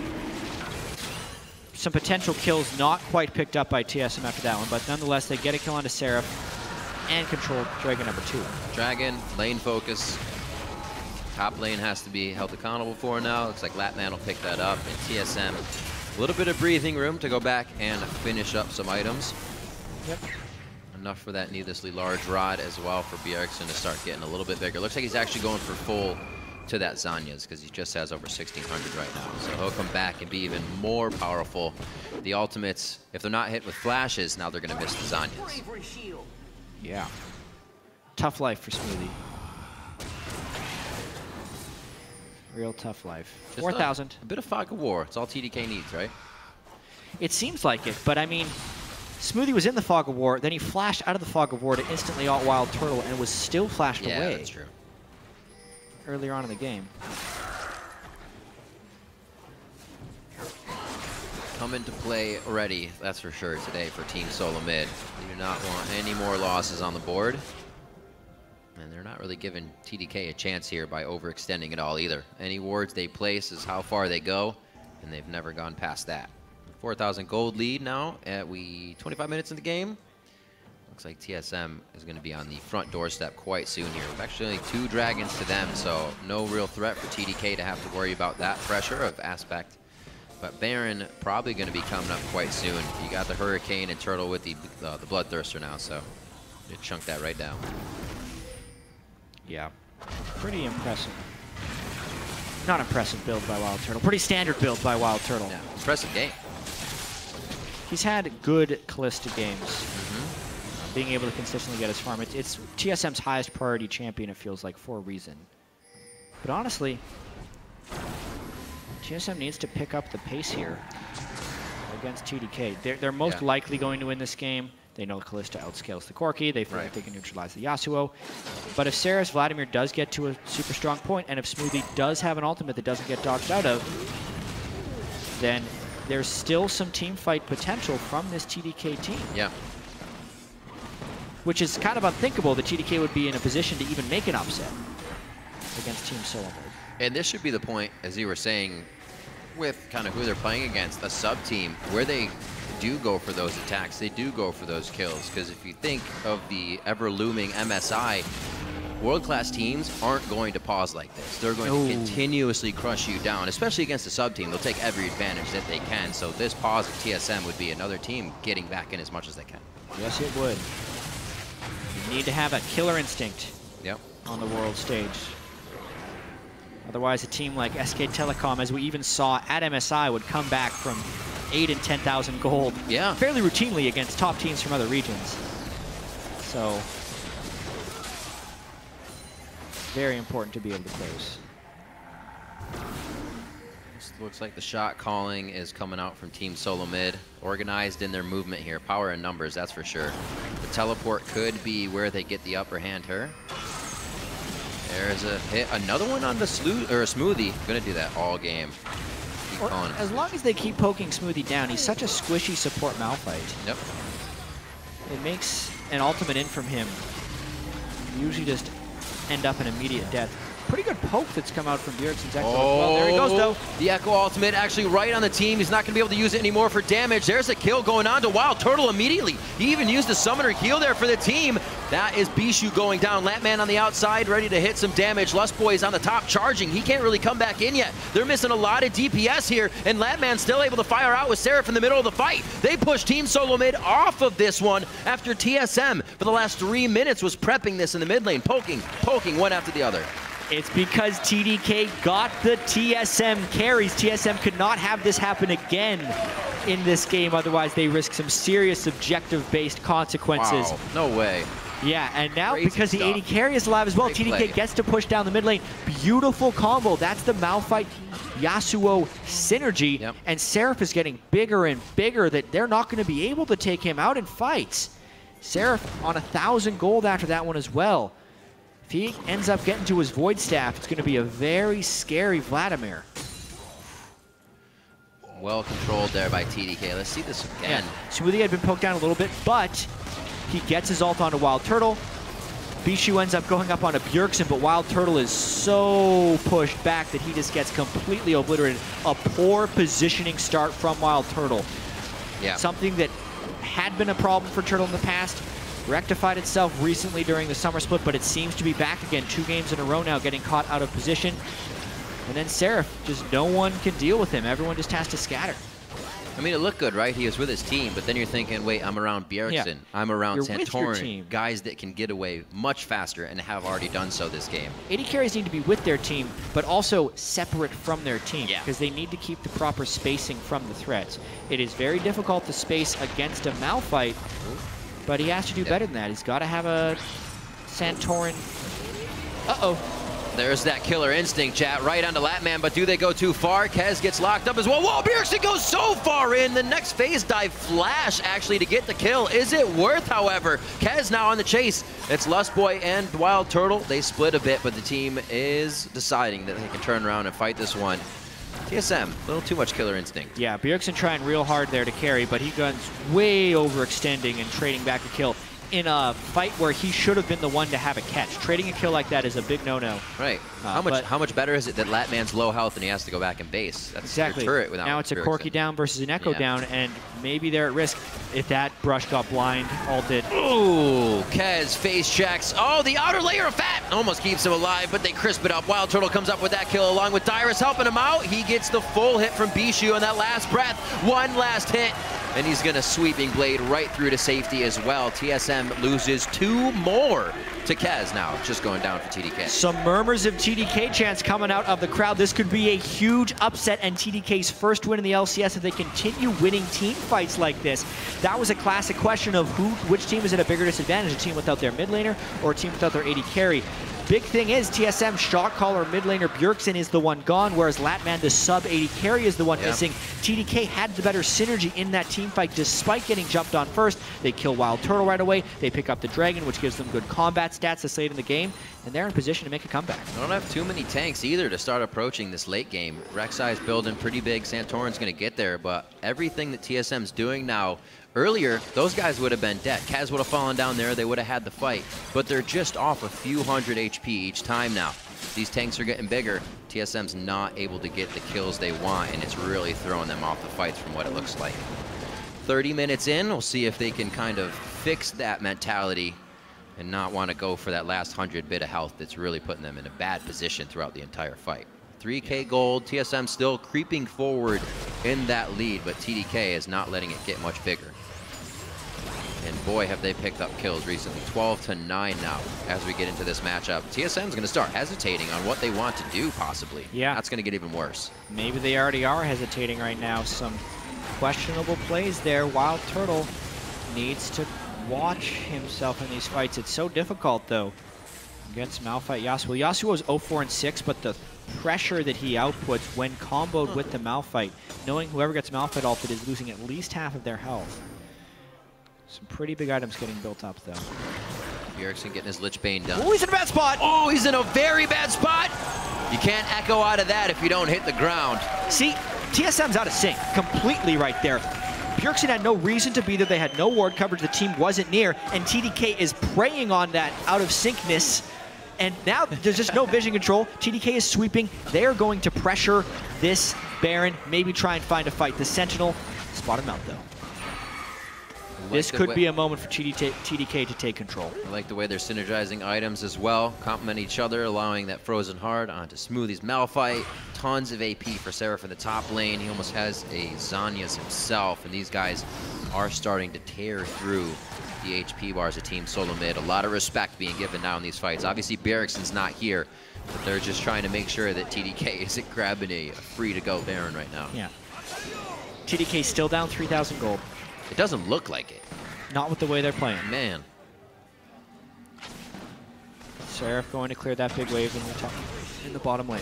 Some potential kills not quite picked up by TSM after that one, but nonetheless, they get a kill onto Seraph and control Dragon number 2. Dragon, lane focus. Top lane has to be held accountable for now. Looks like Latman will pick that up, and TSM, a little bit of breathing room to go back and finish up some items. Yep. Enough for that needlessly large rod as well for Bjergsen to start getting a little bit bigger. Looks like he's actually going for full to that Zanya's because he just has over 1,600 right now. So he'll come back and be even more powerful. The ultimates, if they're not hit with flashes, now they're going to miss the Zanya's. Yeah. Tough life for Smoothie. Real tough life. 4,000. A bit of Fog of War. It's all TDK needs, right? It seems like it, but I mean, Smoothie was in the Fog of War, then he flashed out of the Fog of War to instantly alt Wild Turtle and was still flashed away. Yeah, that's true. Earlier on in the game. Come into play already, that's for sure, today for Team Solo Mid. They do not want any more losses on the board. And they're not really giving TDK a chance here by overextending it all either. Any wards they place is how far they go, and they've never gone past that. 4,000 gold lead now at 25 minutes in the game. Looks like TSM is going to be on the front doorstep quite soon here. We've actually only 2 dragons to them, so no real threat for TDK to have to worry about that pressure of aspect. But Baron probably going to be coming up quite soon. You got the Hurricane and Turtle with the Bloodthirster now, so you chunk that right down. Yeah, pretty impressive. Not impressive build by Wild Turtle. Pretty standard build by Wild Turtle. Yeah, impressive game. He's had good Callista games. Being able to consistently get his farm. It's TSM's highest priority champion, it feels like, for a reason. But honestly, TSM needs to pick up the pace here against TDK. They're most likely going to win this game. They know Callista outscales the Corki. They feel like they can neutralize the Yasuo. But if Sarah's Vladimir does get to a super strong point, and if Smoothie does have an ultimate that doesn't get dodged out of, then there's still some team fight potential from this TDK team. Yeah. Which is kind of unthinkable that TDK would be in a position to even make an upset against Team Solo Mode. And this should be the point, as you were saying, with kind of who they're playing against, a sub-team, where they do go for those attacks, they do go for those kills. Because if you think of the ever-looming MSI, world-class teams aren't going to pause like this. They're going to continuously crush you down, especially against a sub-team. They'll take every advantage that they can. So this pause of TSM would be another team getting back in as much as they can. Yes, it would. You need to have a killer instinct on the world stage. Otherwise, a team like SK Telecom, as we even saw at MSI, would come back from 8 and 10,000 gold fairly routinely against top teams from other regions. So, very important to be able to close. Looks like the shot calling is coming out from Team Solo Mid. Organized in their movement here. Power and numbers, that's for sure. The teleport could be where they get the upper hand here. There's a hit. Another one on the Smoothie. Gonna do that all game. As long as they keep poking Smoothie down, he's such a squishy support Malphite. Yep. It makes an ultimate in from him usually just end up in immediate death. Pretty good poke that's come out from Bjergsen's Echo. Well, there he goes, though. The Echo ultimate actually right on the team. He's not going to be able to use it anymore for damage. There's a kill going on to Wild Turtle immediately. He even used the summoner heal there for the team. That is Bishu going down. Latman on the outside, ready to hit some damage. Lustboy is on the top charging. He can't really come back in yet. They're missing a lot of DPS here, and Latman's still able to fire out with Seraph in the middle of the fight. They push Team Solo Mid off of this one after TSM for the last 3 minutes was prepping this in the mid lane, poking one after the other. It's because TDK got the TSM carries. TSM could not have this happen again in this game, otherwise they risk some serious objective-based consequences. Wow, no way. Yeah, and now Crazy because stuff. the AD carry is alive as well, Great TDK play. gets to push down the mid lane. Beautiful combo. That's the Malphite Yasuo synergy. And Seraph is getting bigger and bigger that they're not going to be able to take him out in fights. Seraph on 1,000 gold after that one as well. If he ends up getting to his Void Staff, it's going to be a very scary Vladimir. Well controlled there by TDK. Let's see this again. Yeah. Smoothie had been poked down a little bit, but he gets his ult onto Wild Turtle. Bishu ends up going up onto Bjergsen, but Wild Turtle is so pushed back that he just gets completely obliterated. A poor positioning start from Wild Turtle. Yeah. Something that had been a problem for Turtle in the past. Rectified itself recently during the summer split, but it seems to be back again 2 games in a row now, getting caught out of position. And then Seraph, just no one can deal with him. Everyone just has to scatter. I mean, it looked good, right? He was with his team, but then you're thinking, wait, I'm around Bjergsen. I'm around Santorin. Guys that can get away much faster and have already done so this game. AD carries need to be with their team, but also separate from their team, because they need to keep the proper spacing from the threats. It is very difficult to space against a Malphite, but he has to do better than that. He's got to have a Santorin. Uh-oh. There's that killer instinct, chat, right onto Latman, but do they go too far? Kez gets locked up as well. Whoa, Bjergsen goes so far in. The next phase dive flash, actually, to get the kill. Is it worth, however? Kez now on the chase. It's Lustboy and Wild Turtle. They split a bit, but the team is deciding that they can turn around and fight this one. TSM, a little too much killer instinct. Yeah, Bjergsen trying real hard there to carry, but he guns way overextending and trading back a kill. in a fight where he should have been the one to have a catch. Trading a kill like that is a big no-no. Right. How much better is it that Latman's low health and he has to go back and base? That's exactly. your turret without now it's a Corki down versus an Echo down, and maybe they're at risk if that brush got blind, ulted. Ooh, Kez face checks. Oh, the outer layer of fat almost keeps him alive, but they crisp it up. Wild Turtle comes up with that kill along with Dyrus helping him out. He gets the full hit from Bishu on that last breath. One last hit, and he's gonna sweeping blade right through to safety as well. TSM loses 2 more to Kez now, just going down for TDK. Some murmurs of TDK chants coming out of the crowd. This could be a huge upset and TDK's first win in the LCS if they continue winning team fights like this. That was a classic question of which team is at a bigger disadvantage, a team without their mid laner or a team without their AD carry. Big thing is TSM shot caller mid laner Bjergsen is the one gone, whereas Latman, the sub AD carry, is the one missing. TDK had the better synergy in that team fight despite getting jumped on first. They kill Wild Turtle right away. They pick up the Dragon, which gives them good combat stats this late in the game, and they're in position to make a comeback. They don't have too many tanks either to start approaching this late game. Rek'Sai's building pretty big. Santorin's going to get there, but everything that TSM's doing now, earlier, those guys would have been dead. Kaz would have fallen down there. They would have had the fight. But they're just off a few hundred HP each time now. These tanks are getting bigger. TSM's not able to get the kills they want, and it's really throwing them off the fights from what it looks like. 30 minutes in, we'll see if they can kind of fix that mentality and not want to go for that last 100 bit of health that's really putting them in a bad position throughout the entire fight. 3K gold, TSM still creeping forward in that lead, but TDK is not letting it get much bigger. And boy, have they picked up kills recently. 12-9 now as we get into this matchup. TSM's going to start hesitating on what they want to do, possibly. Yeah. That's going to get even worse. Maybe they already are hesitating right now. Some questionable plays there. Wild Turtle needs to watch himself in these fights. It's so difficult, though, against Malphite Yasuo. Yasuo was 0-4-6, but the pressure that he outputs when comboed with the Malphite, knowing whoever gets Malphite ulted is losing at least half of their health. Some pretty big items getting built up, though. Bjergsen getting his Lich Bane done. Oh, he's in a bad spot! Oh, he's in a very bad spot! You can't echo out of that if you don't hit the ground. See, TSM's out of sync completely right there. Bjergsen had no reason to be there. They had no ward coverage. The team wasn't near, and TDK is preying on that out of syncness. And now there's just no vision control. TDK is sweeping. They are going to pressure this Baron, maybe try and find a fight. The Sentinel spot him out, though. This could be a moment for TDK to take control. I like the way they're synergizing items as well, complement each other, allowing that Frozen Heart onto Smoothie's Malphite. Tons of AP for Seraph in the top lane. He almost has a Zhonya's himself, and these guys are starting to tear through the HP bars of Team Solo Mid. A lot of respect being given now in these fights. Obviously, Bjergsen's not here, but they're just trying to make sure that TDK isn't grabbing a free-to-go Baron right now. Yeah. TDK still down 3,000 gold. It doesn't look like it. Not with the way they're playing. Man. Seraph going to clear that big wave in the bottom lane.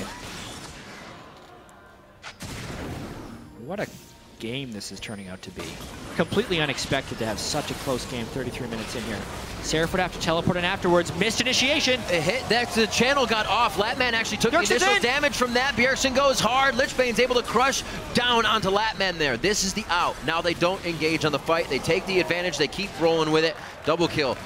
What a game this is turning out to be. Completely unexpected to have such a close game 33 minutes in here. Seraph would have to teleport in afterwards. Missed initiation. It hit. The channel got off. Latman actually took the initial damage from that. Bjergsen goes hard. Lich Bane's able to crush down onto Latman there. This is the out. Now they don't engage on the fight. They take the advantage. They keep rolling with it. Double kill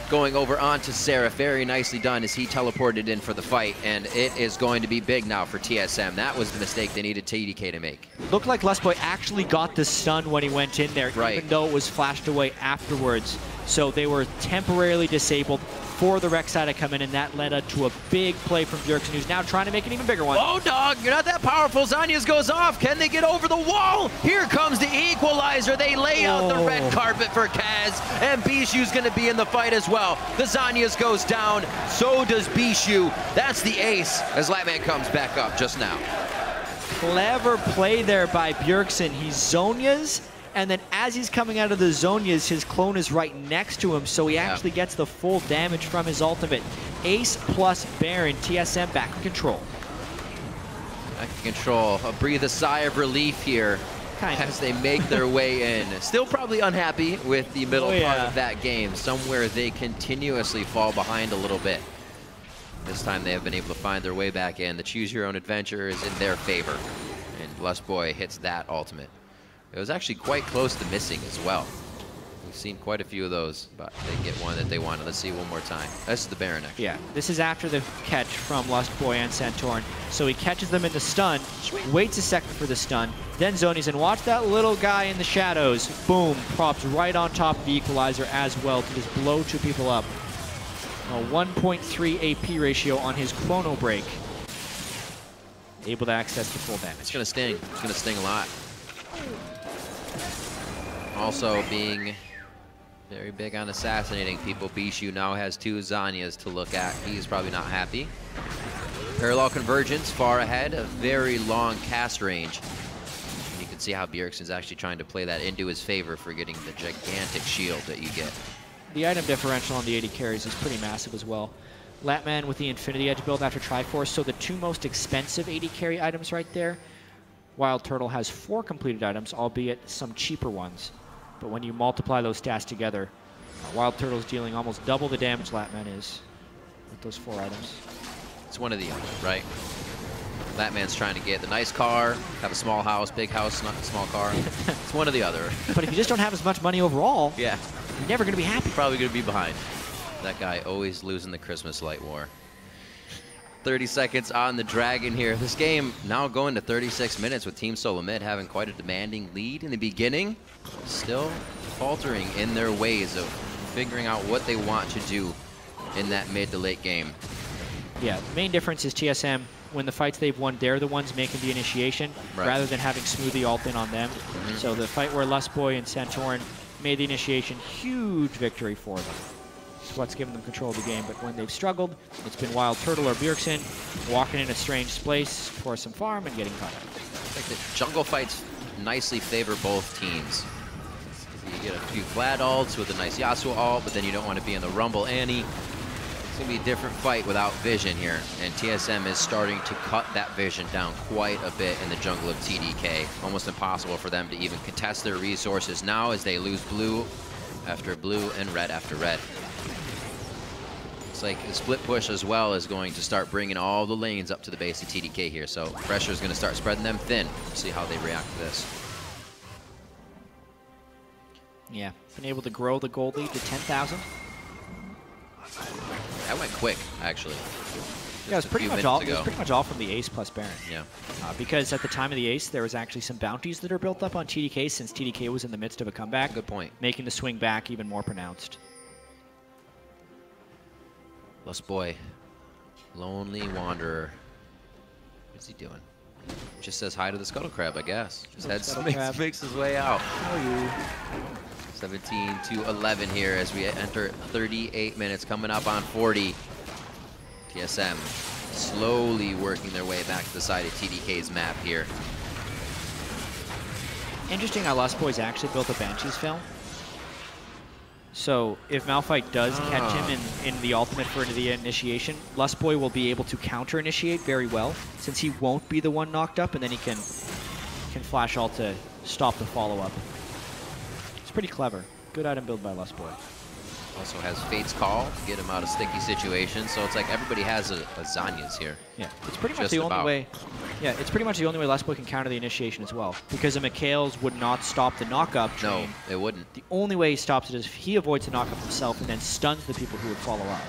going over onto Seraph. Very nicely done as he teleported in for the fight, and it is going to be big now for TSM. That was the mistake they needed TDK to make. Looked like Lustboy actually got the stun when he went in there, right, even though it was flashed away afterwards. So they were temporarily disabled for the Rek'Sai to come in, and that led to a big play from Bjergsen, who's now trying to make an even bigger one. Whoa, dog, you're not that powerful. Zhonya's goes off. Can they get over the wall? Here comes the equalizer. They lay out the red carpet for Kaz, and Bishu's going to be in the fight as well. The Zhonya's goes down. So does Bishu. That's the ace as Latman comes back up just now. Clever play there by Bjergsen. He Zhonya's, and then as he's coming out of the Zhonya's, his clone is right next to him, so he actually gets the full damage from his ultimate. Ace plus Baron, TSM back in control. Back in control. Breathe a sigh of relief here as they make their way in. Still probably unhappy with the middle part of that game. Somewhere they continuously fall behind a little bit. This time they have been able to find their way back in. The choose your own adventure is in their favor, and Lustboy hits that ultimate. It was actually quite close to missing as well. We've seen quite a few of those, but they get one that they wanted. Let's see one more time. This is the Baron, actually. Yeah, this is after the catch from Lust Boy and Santorin. So he catches them in the stun, waits a second for the stun, then zonies, and watch that little guy in the shadows. Boom, props right on top of the equalizer as well to just blow two people up. A 1.3 AP ratio on his chrono break. Able to access the full damage. It's going to sting. It's going to sting a lot. Also being very big on assassinating people. Bishu now has 2 Zanyas to look at. He's probably not happy. Parallel convergence far ahead, a very long cast range. And you can see how Bjergsen's actually trying to play that into his favor for getting the gigantic shield that you get. The item differential on the 80 carries is pretty massive as well. Latman with the Infinity Edge build after Triforce, so the 2 most expensive 80 carry items right there. Wild Turtle has 4 completed items, albeit some cheaper ones. But when you multiply those stats together, Wild Turtle's dealing almost double the damage Latman is with those 4 items. It's one of the other, right? Latman's trying to get the nice car, have a small house, big house, not a small car. It's one or the other. But if you just don't have as much money overall, yeah, you're never going to be happy. Probably going to be behind. That guy always losing the Christmas light war. 30 seconds on the Dragon here. This game now going to 36 minutes with Team Solo Mid having quite a demanding lead in the beginning. Still faltering in their ways of figuring out what they want to do in that mid to late game. Yeah, the main difference is TSM, when the fights they've won, they're the ones making the initiation, rather than having Smoothie ult in on them. So the fight where Lustboy and Santorin made the initiation, huge victory for them. It's what's given them control of the game, but when they've struggled, it's been Wild Turtle or Bjergsen walking in a strange place for some farm and getting caught up. I think the jungle fights nicely favor both teams. You get a few Vlad ults with a nice Yasuo ult, but then you don't want to be in the Rumble Annie. It's going to be a different fight without vision here, and TSM is starting to cut that vision down quite a bit in the jungle of TDK. Almost impossible for them to even contest their resources now as they lose blue after blue and red after red. Looks like the split push as well is going to start bringing all the lanes up to the base of TDK here, so pressure is going to start spreading them thin. See how they react to this. Yeah, been able to grow the gold lead to 10,000. That went quick, actually. Yeah, it was pretty much all from the Ace plus Baron. Yeah. Because at the time of the Ace, there was actually some bounties that are built up on TDK since TDK was in the midst of a comeback. Good point. Making the swing back even more pronounced. Lust Boy, Lonely Wanderer. What's he doing? Just says hi to the Scuttle Crab, I guess. Just makes his way out. How are you? 17 to 11 here as we enter 38 minutes, coming up on 40. TSM slowly working their way back to the side of TDK's map here. Interesting how Lust Boy's actually built a Banshee's film. So if Malphite does catch him in the ultimate for the initiation, Lust Boy will be able to counter initiate very well, since he won't be the one knocked up, and then he can flash ult to stop the follow-up. It's pretty clever. Good item build by Lust Boy. Also has Fate's Call to get him out of sticky situations, so it's like everybody has a Zanya's here. Yeah, it's pretty much the only way. Yeah, it's pretty much the only way Lust Boy can counter the initiation as well, because a Mikhail's would not stop the knockup chain. No, it wouldn't. The only way he stops it is if he avoids the knockup himself and then stuns the people who would follow up.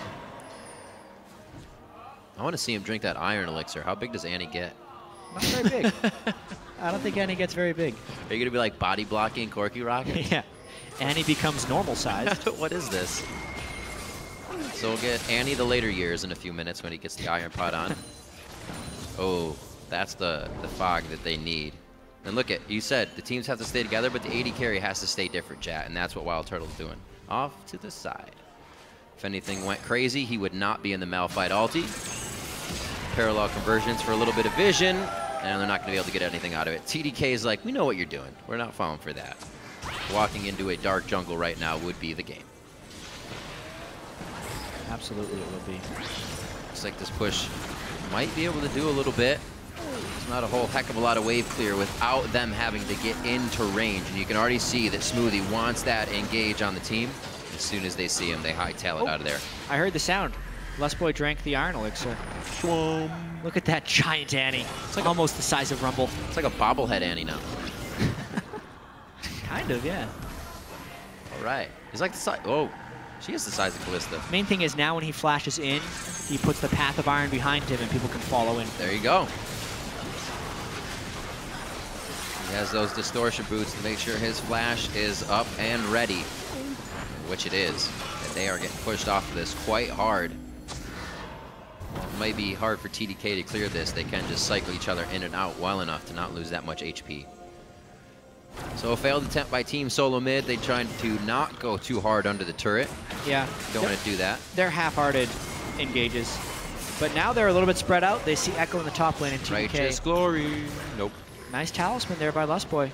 I want to see him drink that iron elixir. How big does Annie get? Not very big. I don't think Annie gets very big. Are you going to be like body blocking Corky Rocket? Yeah. Annie becomes normal sized. What is this? So we'll get Annie the later years in a few minutes when he gets the iron pot on. Oh, that's the fog that they need. And look at, you said the teams have to stay together, but the AD carry has to stay different, chat, and that's what Wild Turtle's doing. Off to the side. If anything went crazy, he would not be in the Malphite ulti. Parallel conversions for a little bit of vision, and they're not going to be able to get anything out of it. TDK is like, we know what you're doing. We're not falling for that. Walking into a dark jungle right now would be the game. Absolutely it will be. Looks like this push might be able to do a little bit. It's not a whole heck of a lot of wave clear without them having to get into range. And you can already see that Smoothie wants that engage on the team. As soon as they see him, they hightail it out of there. I heard the sound. Lust Boy drank the iron elixir. Look at that giant Annie. It's like almost the size of Rumble. It's like a bobblehead Annie now. Kind of, yeah. All right. He's like the size. Oh, she is the size of Callista. Main thing is now when he flashes in, he puts the Path of Iron behind him and people can follow in. There you go. He has those distortion boots to make sure his flash is up and ready, which it is. And they are getting pushed off of this quite hard. Well, it might be hard for TDK to clear this. They can just cycle each other in and out well enough to not lose that much HP. So a failed attempt by Team Solo Mid. They tried to not go too hard under the turret. Yeah. Don't want to do that. They're half-hearted engages. But now they're a little bit spread out. They see Echo in the top lane and TDK. Righteous glory. Nope. Nice talisman there by Lustboy.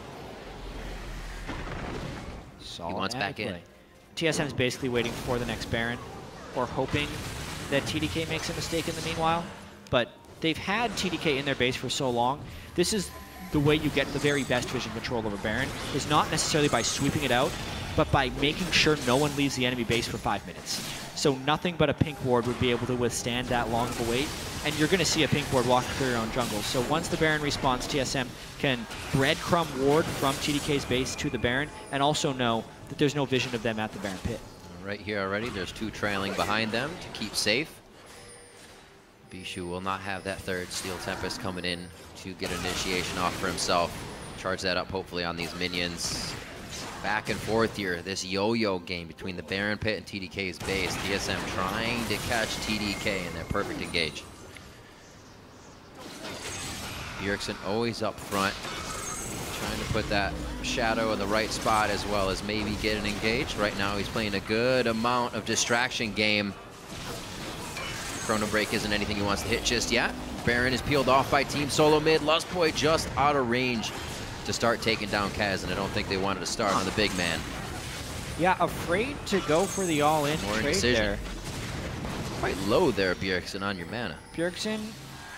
He wants back in. TSM's basically waiting for the next Baron, or hoping that TDK makes a mistake in the meanwhile. But they've had TDK in their base for so long. This is the way you get the very best vision control over Baron, is not necessarily by sweeping it out, but by making sure no one leaves the enemy base for 5 minutes. So nothing but a pink ward would be able to withstand that long of a wait, and you're going to see a pink ward walk through your own jungle. So once the Baron respawns, TSM can breadcrumb ward from TDK's base to the Baron, and also know that there's no vision of them at the Baron pit. Right here already, there's 2 trailing behind them to keep safe. Bishu will not have that third Steel Tempest coming in to get initiation off for himself. Charge that up hopefully on these minions. Back and forth here, this yo-yo game between the Baron pit and TDK's base. TSM trying to catch TDK in their perfect engage. Bjergsen always up front, trying to put that shadow in the right spot as well as maybe get an engage. Right now he's playing a good amount of distraction game. Chrono Break isn't anything he wants to hit just yet. Baron is peeled off by Team Solo Mid. Lustboy just out of range to start taking down Kaz, and I don't think they wanted to start on the big man. Yeah, afraid to go for the all-in trade there. Quite low there, Bjergsen, on your mana. Bjergsen,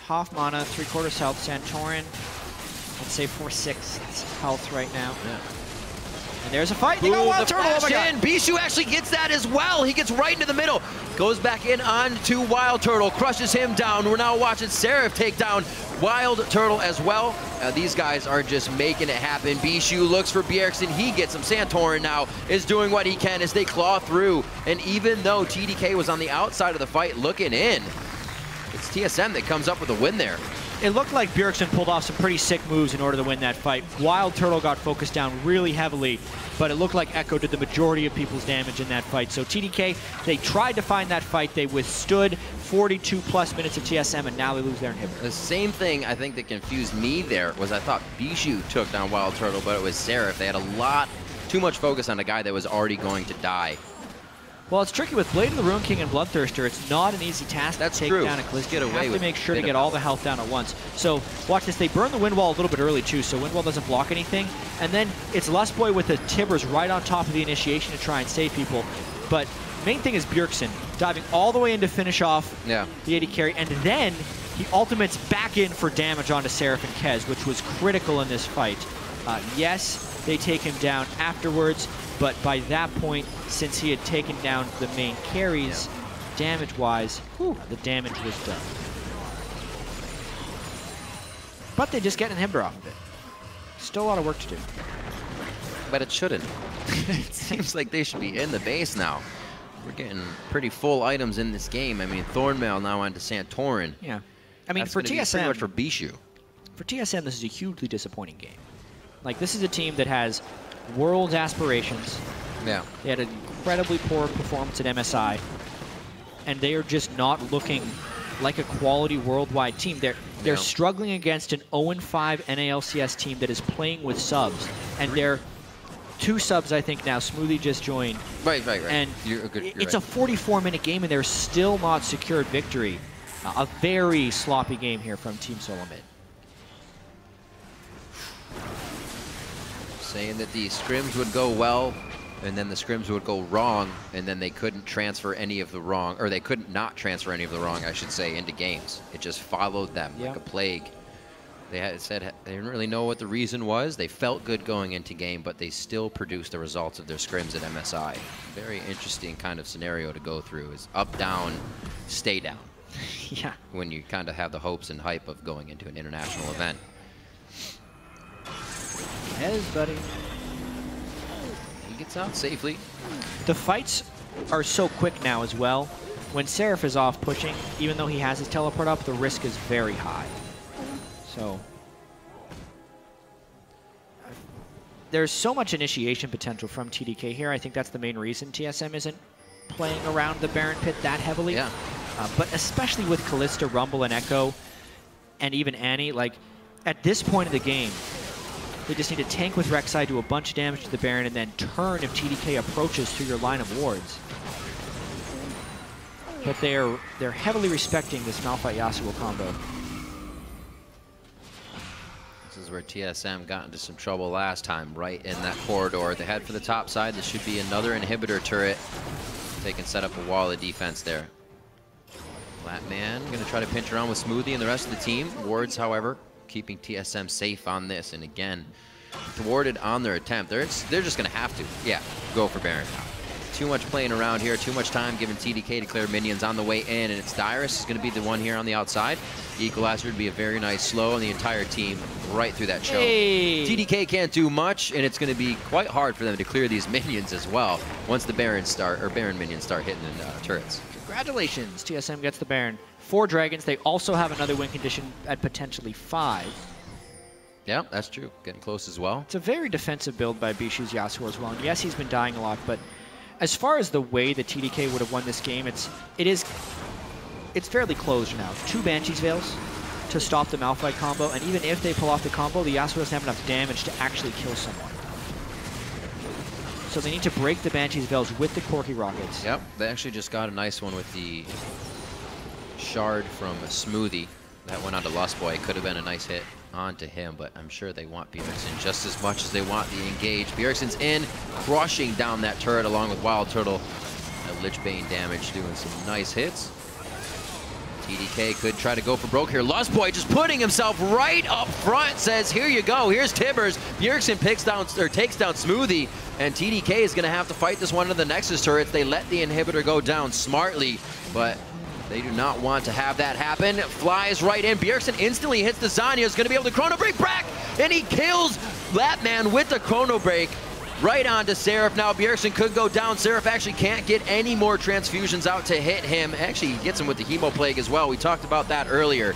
half mana, 3/4 health. Santorin, let's say 4/6 health right now. Yeah. And there's a fight. They got Wild Turtle. Oh my God. Bishu actually gets that as well. He gets right into the middle. Goes back in onto Wild Turtle. Crushes him down. We're now watching Seraph take down Wild Turtle as well. These guys are just making it happen. Bishu looks for Bjergsen. He gets him. Santorin now is doing what he can as they claw through. And even though TDK was on the outside of the fight looking in, it's TSM that comes up with a win there. It looked like Bjergsen pulled off some pretty sick moves in order to win that fight. Wild Turtle got focused down really heavily, but it looked like Echo did the majority of people's damage in that fight. So TDK, they tried to find that fight. They withstood 42+ minutes of TSM, and now they lose their inhibitor. The same thing I think that confused me there was I thought Bishu took down Wild Turtle, but it was Seraph. They had too much focus on a guy that was already going to die. Well, it's tricky with Blade of the Ruin King and Bloodthirster. It's not an easy task to take down a Callisto. You have to make sure to get all the health down at once. So watch this. They burn the Wind Wall a little bit early too, so Wind Wall doesn't block anything. And then it's Lustboy with the Tibbers right on top of the initiation to try and save people. But main thing is Bjergsen diving all the way in to finish off the AD carry, and then he ultimates back in for damage onto Seraph and Kez, which was critical in this fight. Yes, they take him down afterwards, but by that point, since he had taken down the main carries, damage-wise, the damage was done. But they just get an inhibitor off of it. Still a lot of work to do. But it shouldn't. It seems like they should be in the base now. We're getting pretty full items in this game. I mean, Thornmail now onto Santorin. Yeah. I mean, That's for TSM, pretty much for Bishu. For TSM, this is a hugely disappointing game. Like, this is a team that has world aspirations. Yeah. They had an incredibly poor performance at MSI, and they are just not looking like a quality worldwide team. They're struggling against an 0-5 NALCS team that is playing with subs, and they're 2 subs, I think, now. Smoothie just joined. Right. And you're it's a 44-minute game, and they're still not secured victory. A very sloppy game here from Team Solo Mid. Saying that the scrims would go well, and then the scrims would go wrong, and then they couldn't transfer any of the wrong, or they couldn't not transfer any of the wrong, I should say, into games. It just followed them like a plague. They had said they didn't really know what the reason was. They felt good going into game, but they still produced the results of their scrims at MSI. Very interesting kind of scenario to go through is up, down, stay down. Yeah. When you kind of have the hopes and hype of going into an international event. Yes, buddy. gets out safely. The fights are so quick now as well. When Seraph is off pushing, even though he has his teleport up, the risk is very high. So there's so much initiation potential from TDK here. I think that's the main reason TSM isn't playing around the Baron pit that heavily. Yeah. But especially with Callista, Rumble, and Echo, and even Annie, like at this point of the game, they just need to tank with Rek'Sai, do a bunch of damage to the Baron, and then turn if TDK approaches through your line of wards. But they're heavily respecting this Malphite Yasuo combo. This is where TSM got into some trouble last time, right in that corridor. They head for the top side. This should be another inhibitor turret. They can set up a wall of defense there. Flatman going to try to pinch around with Smoothie and the rest of the team. Wards, however, keeping TSM safe on this. And again, thwarted on their attempt. They're just going to have to, go for Baron now. Too much playing around here, too much time giving TDK to clear minions on the way in, and it's Dyrus is going to be the one here on the outside. The Equalizer would be a very nice slow, and the entire team right through that choke. Hey. TDK can't do much, and it's going to be quite hard for them to clear these minions as well once the Baron minions start hitting the turrets. Congratulations, TSM gets the Baron. 4 dragons. They also have another win condition at potentially 5. Yeah, that's true. Getting close as well. It's a very defensive build by Bishu's Yasuo as well. And yes, he's been dying a lot, but as far as the way that TDK would have won this game, it's fairly closed now. 2 Banshee's Veils to stop the Malphite combo, and even if they pull off the combo, the Yasuo doesn't have enough damage to actually kill someone. So they need to break the Banshee's Veils with the Corki Rockets. Yep, they actually just got a nice one with the shard from Smoothie. That went onto Lust Boy. Could have been a nice hit onto him, but I'm sure they want Bjergsen just as much as they want the engage. Bjergsen's in, crushing down that turret along with Wild Turtle. Lich Bane damage, doing some nice hits. TDK could try to go for broke here. Lust Boy just putting himself right up front, says, here you go, here's Tibbers. Bjergsen takes down Smoothie, and TDK is going to have to fight this one into the Nexus turrets. They let the inhibitor go down smartly, but they do not want to have that happen. Flies right in. Bjergsen instantly hits the Zanya. Is going to be able to Chrono Break back, and he kills Latman with the Chrono Break right onto Seraph. Now Bjergsen could go down. Seraph actually can't get any more transfusions out to hit him. Actually, he gets him with the Hemo Plague as well. We talked about that earlier.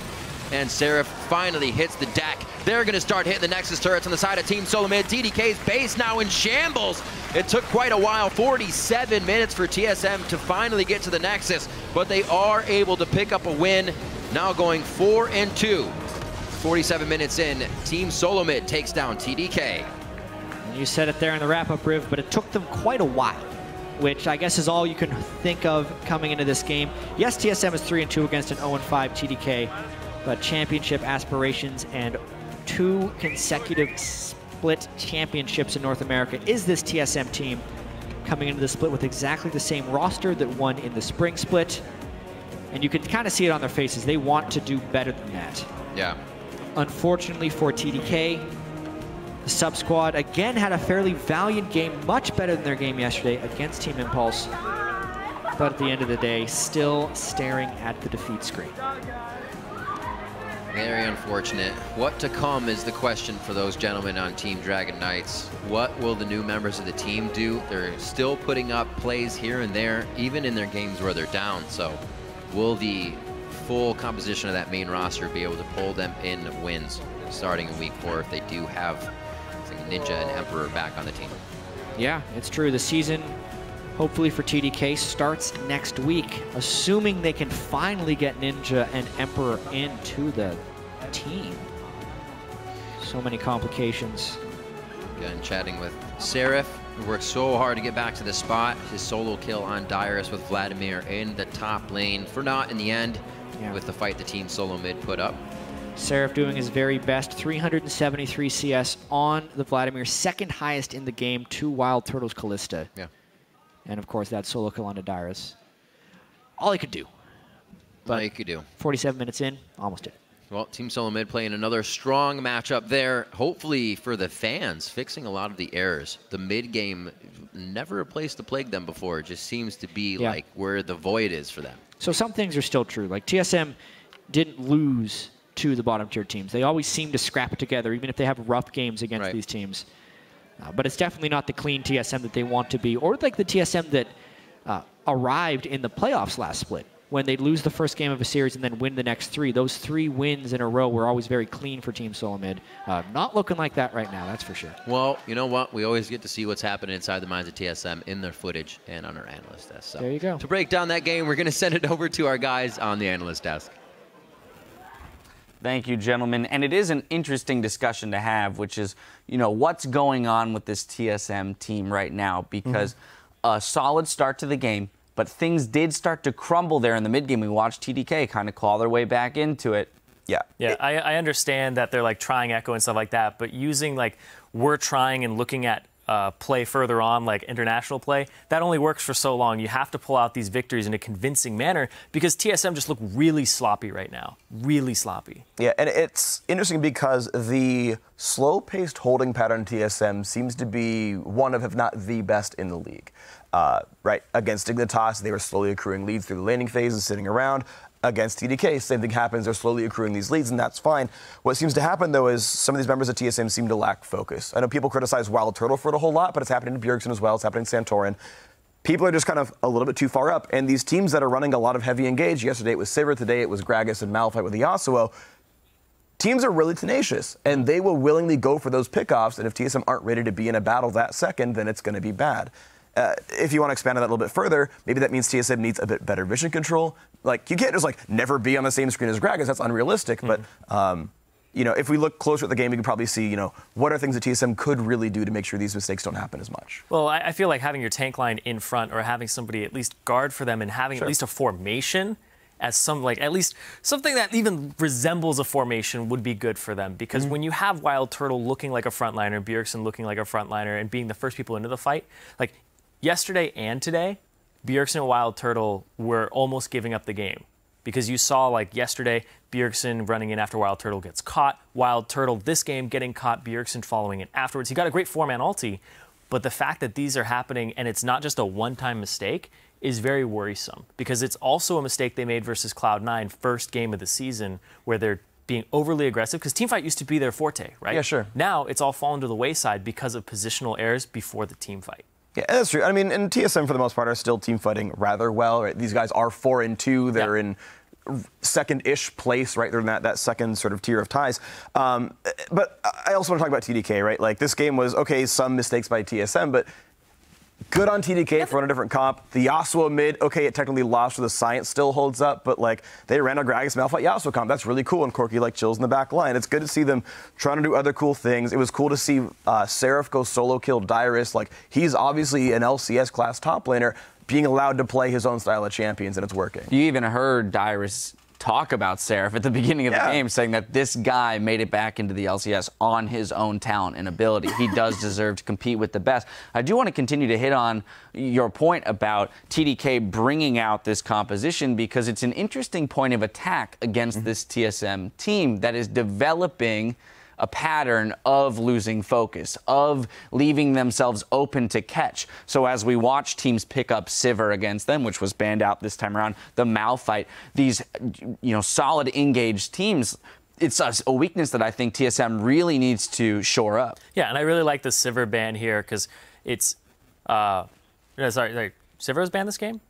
And Seraph finally hits the deck. They're going to start hitting the Nexus turrets on the side of Team Solomid. TDK's base now in shambles. It took quite a while, 47 minutes for TSM to finally get to the Nexus, but they are able to pick up a win, now going 4-2. 47 minutes in, Team Solomid takes down TDK. And you said it there in the wrap-up, Riv, but it took them quite a while, which I guess is all you can think of coming into this game. Yes, TSM is 3-2 against an 0-5 TDK, but championship aspirations and 2 consecutive split championships in North America is this TSM team coming into the split with exactly the same roster that won in the spring split. And you can kind of see it on their faces. They want to do better than that. Yeah. Unfortunately for TDK, the sub squad again had a fairly valiant game, much better than their game yesterday against Team Impulse. But at the end of the day, still staring at the defeat screen. Very unfortunate. What to come is the question for those gentlemen on Team Dragon Knights. What will the new members of the team do? They're still putting up plays here and there, even in their games where they're down. So will the full composition of that main roster be able to pull them in wins starting in week 4 if they do have like Ninja and Emperor back on the team? Yeah, it's true. The season, hopefully for TDK, starts next week, assuming they can finally get Ninja and Emperor into the team. So many complications. Again, chatting with Seraph, who worked so hard to get back to the spot. His solo kill on Dyrus with Vladimir in the top lane for naught in the end, with the fight the Team Solo Mid put up. Seraph doing his very best, 373 CS on the Vladimir, second highest in the game to Wild Turtle's Callista. Yeah. And of course, that solo kill onto Dyrus. All he could do. But all he could do. 47 minutes in, almost did. Well, Team Solo Mid playing another strong matchup there, hopefully for the fans, fixing a lot of the errors. The mid game, never a place to plague them before. It just seems to be like where the void is for them. So some things are still true. Like TSM didn't lose to the bottom tier teams. They always seem to scrap it together, even if they have rough games against these teams. But it's definitely not the clean TSM that they want to be, or like the TSM that arrived in the playoffs last split, when they'd lose the first game of a series and then win the next 3. Those 3 wins in a row were always very clean for Team Solomid. Not looking like that right now, that's for sure. Well, you know what? We always get to see what's happening inside the minds of TSM in their footage and on our analyst desk. So there you go. To break down that game, we're going to send it over to our guys on the analyst desk. Thank you, gentlemen. And it is an interesting discussion to have, which is, what's going on with this TSM team right now? Because a solid start to the game, but things did start to crumble there in the mid game. We watched TDK kind of claw their way back into it. Yeah, I understand that they're like trying Echo and stuff like that, but using like we're trying and looking at play further on, like international play, that only works for so long. You have to pull out these victories in a convincing manner because TSM just look really sloppy right now. Really sloppy. Yeah, and it's interesting because the slow-paced holding pattern TSM seems to be one of, if not the best in the league. Right, against Dignitas, they were slowly accruing leads through the laning phase and sitting around. Against TDK, same thing happens. They're slowly accruing these leads, and that's fine. What seems to happen, though, is some of these members of TSM seem to lack focus. I know people criticize Wild Turtle for it a whole lot, but it's happening to Bjergsen as well. It's happening to Santorin. People are just kind of a little bit too far up, and these teams that are running a lot of heavy engage, yesterday it was Sivir, today it was Gragas and Malphite with the Yasuo, teams are really tenacious, and they will willingly go for those pickoffs, and if TSM aren't ready to be in a battle that second, then it's going to be bad. If you want to expand on that a little bit further, maybe that means TSM needs a bit better vision control. Like, you can't just, never be on the same screen as Gragas. That's unrealistic. But, if we look closer at the game, we can probably see, what are things that TSM could really do to make sure these mistakes don't happen as much. Well, I feel like having your tank line in front or having somebody at least guard for them and having at least a formation as at least something that even resembles a formation would be good for them. Because when you have Wild Turtle looking like a frontliner, Bjergsen looking like a frontliner, and being the first people into the fight, yesterday and today, Bjergsen and Wild Turtle were almost giving up the game. Because you saw, yesterday, Bjergsen running in after Wild Turtle gets caught. Wild Turtle, this game, getting caught, Bjergsen following in afterwards. He got a great 4-man ulti, but the fact that these are happening and it's not just a one-time mistake is very worrisome. Because it's also a mistake they made versus Cloud9, first game of the season, where they're being overly aggressive, because teamfight used to be their forte, right? Yeah, sure. Now, it's all fallen to the wayside because of positional errors before the team fight. Yeah, that's true. I mean, and TSM for the most part are still team fighting rather well. Right? These guys are 4-2. They're in second-ish place, right? They're in that second sort of tier of ties. But I also want to talk about TDK, right? This game was, okay, some mistakes by TSM, but good on TDK for running a different comp. The Yasuo mid, okay, it technically lost, so the science still holds up, but they ran a Gragas Malphite Yasuo comp. That's really cool, and Corki chills in the back line. It's good to see them trying to do other cool things. It was cool to see Seraph go solo kill Dyrus. He's obviously an LCS class top laner, being allowed to play his own style of champions, and it's working. You even heard Dyrus talk about Seraph at the beginning of the game, saying that this guy made it back into the LCS on his own talent and ability. He does deserve to compete with the best. I do want to continue to hit on your point about TDK bringing out this composition, because it's an interesting point of attack against this TSM team that is developing a pattern of losing focus, of leaving themselves open to catch. So as we watch teams pick up Sivir against them, which was banned out this time around, the Malphite, these solid engaged teams, it's a weakness that I think TSM really needs to shore up. Yeah, and I really like the Sivir ban here because it's sorry, Sivir was banned this game?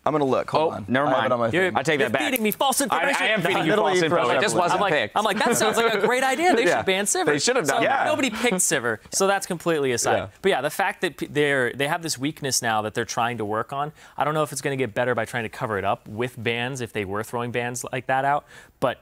I'm going to look. Hold on. Never mind. I take that back. You're feeding me false information. I am feeding you false info. It just wasn't picked. I'm like, that sounds like a great idea. They should ban Sivir. They should have done that. Nobody picked Sivir, so that's completely aside. But yeah, the fact that they have this weakness now that they're trying to work on, I don't know if it's going to get better by trying to cover it up with bans, if they were throwing bans like that out, but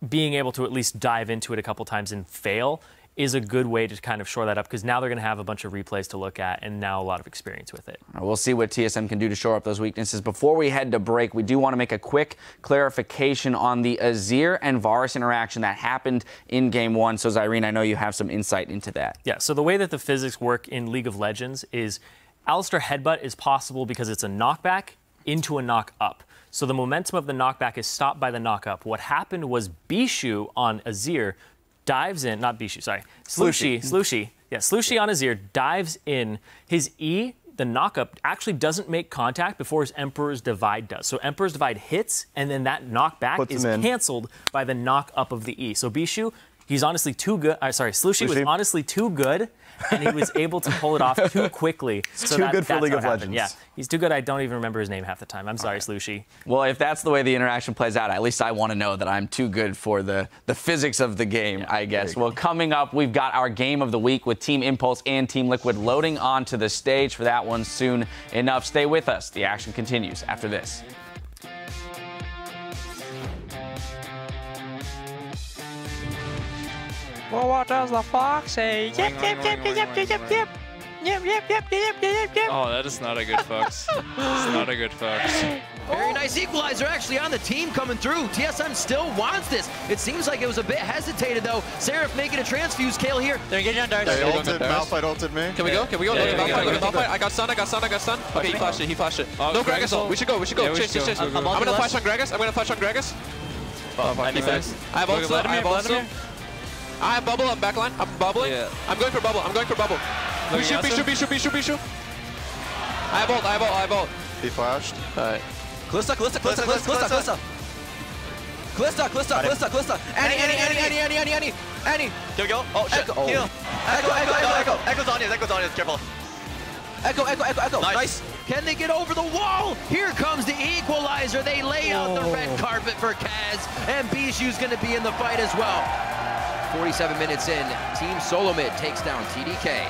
being able to at least dive into it a couple times and fail is a good way to kind of shore that up, because now they're going to have a bunch of replays to look at and now a lot of experience with it. We'll see what TSM can do to shore up those weaknesses. Before we head to break, we do want to make a quick clarification on the Azir and Varus interaction that happened in Game 1. So, Zyrene, I know you have some insight into that. Yeah, so the way that the physics work in League of Legends is Alistar Headbutt is possible because it's a knockback into a knock-up. So the momentum of the knockback is stopped by the knock-up. What happened was Bishu on Azir dives in, not Bishu, sorry, Slushy. Yeah, Slushy on Azir dives in. His E, the knockup, actually doesn't make contact before his Emperor's Divide does. So Emperor's Divide hits, and then that knockback is canceled by the knock-up of the E. So Bishu He's honestly too good. Sorry, Slushy was honestly too good, and he was able to pull it off too quickly. So too good for League of Legends. Yeah, he's too good. I don't even remember his name half the time. I'm sorry, Slushy. Well, if that's the way the interaction plays out, at least I want to know that I'm too good for the physics of the game, I guess. Well, coming up, we've got our game of the week with Team Impulse and Team Liquid loading onto the stage for that one soon enough. Stay with us. The action continues after this. Well, what does the fox say? Yep, yep, yep, yep, yep, yep, yep. Yep, yep, yep, yep, yep, yep. Oh, that is not a good fox. It's not a good fox. Very nice equalizer actually on the team coming through. TSM still wants this. It seems like it was a bit hesitated though. Seraph making a transfuse Kale here. They're getting on Darcy. Malphite ulted me. Can we go? Can we go? Look at Malphite. I got stun. Okay, he flashed it. No, Gragas ult. We should go. Chase. I'm gonna flash on Gragas. I have ult. I have bubble. I'm backline. I'm bubbling. Yeah. I'm going for bubble. Shoot. I have ult. He flashed. Alright. Calista. Annie. Here we go. Oh, shit. Heal. Echo. Echo's on you. Careful. Echo. Nice. Can they get over the wall? Here comes the equalizer. They lay out the red carpet for Kaz, and Bishu's going to be in the fight as well. 47 minutes in, Team Solomid takes down TDK.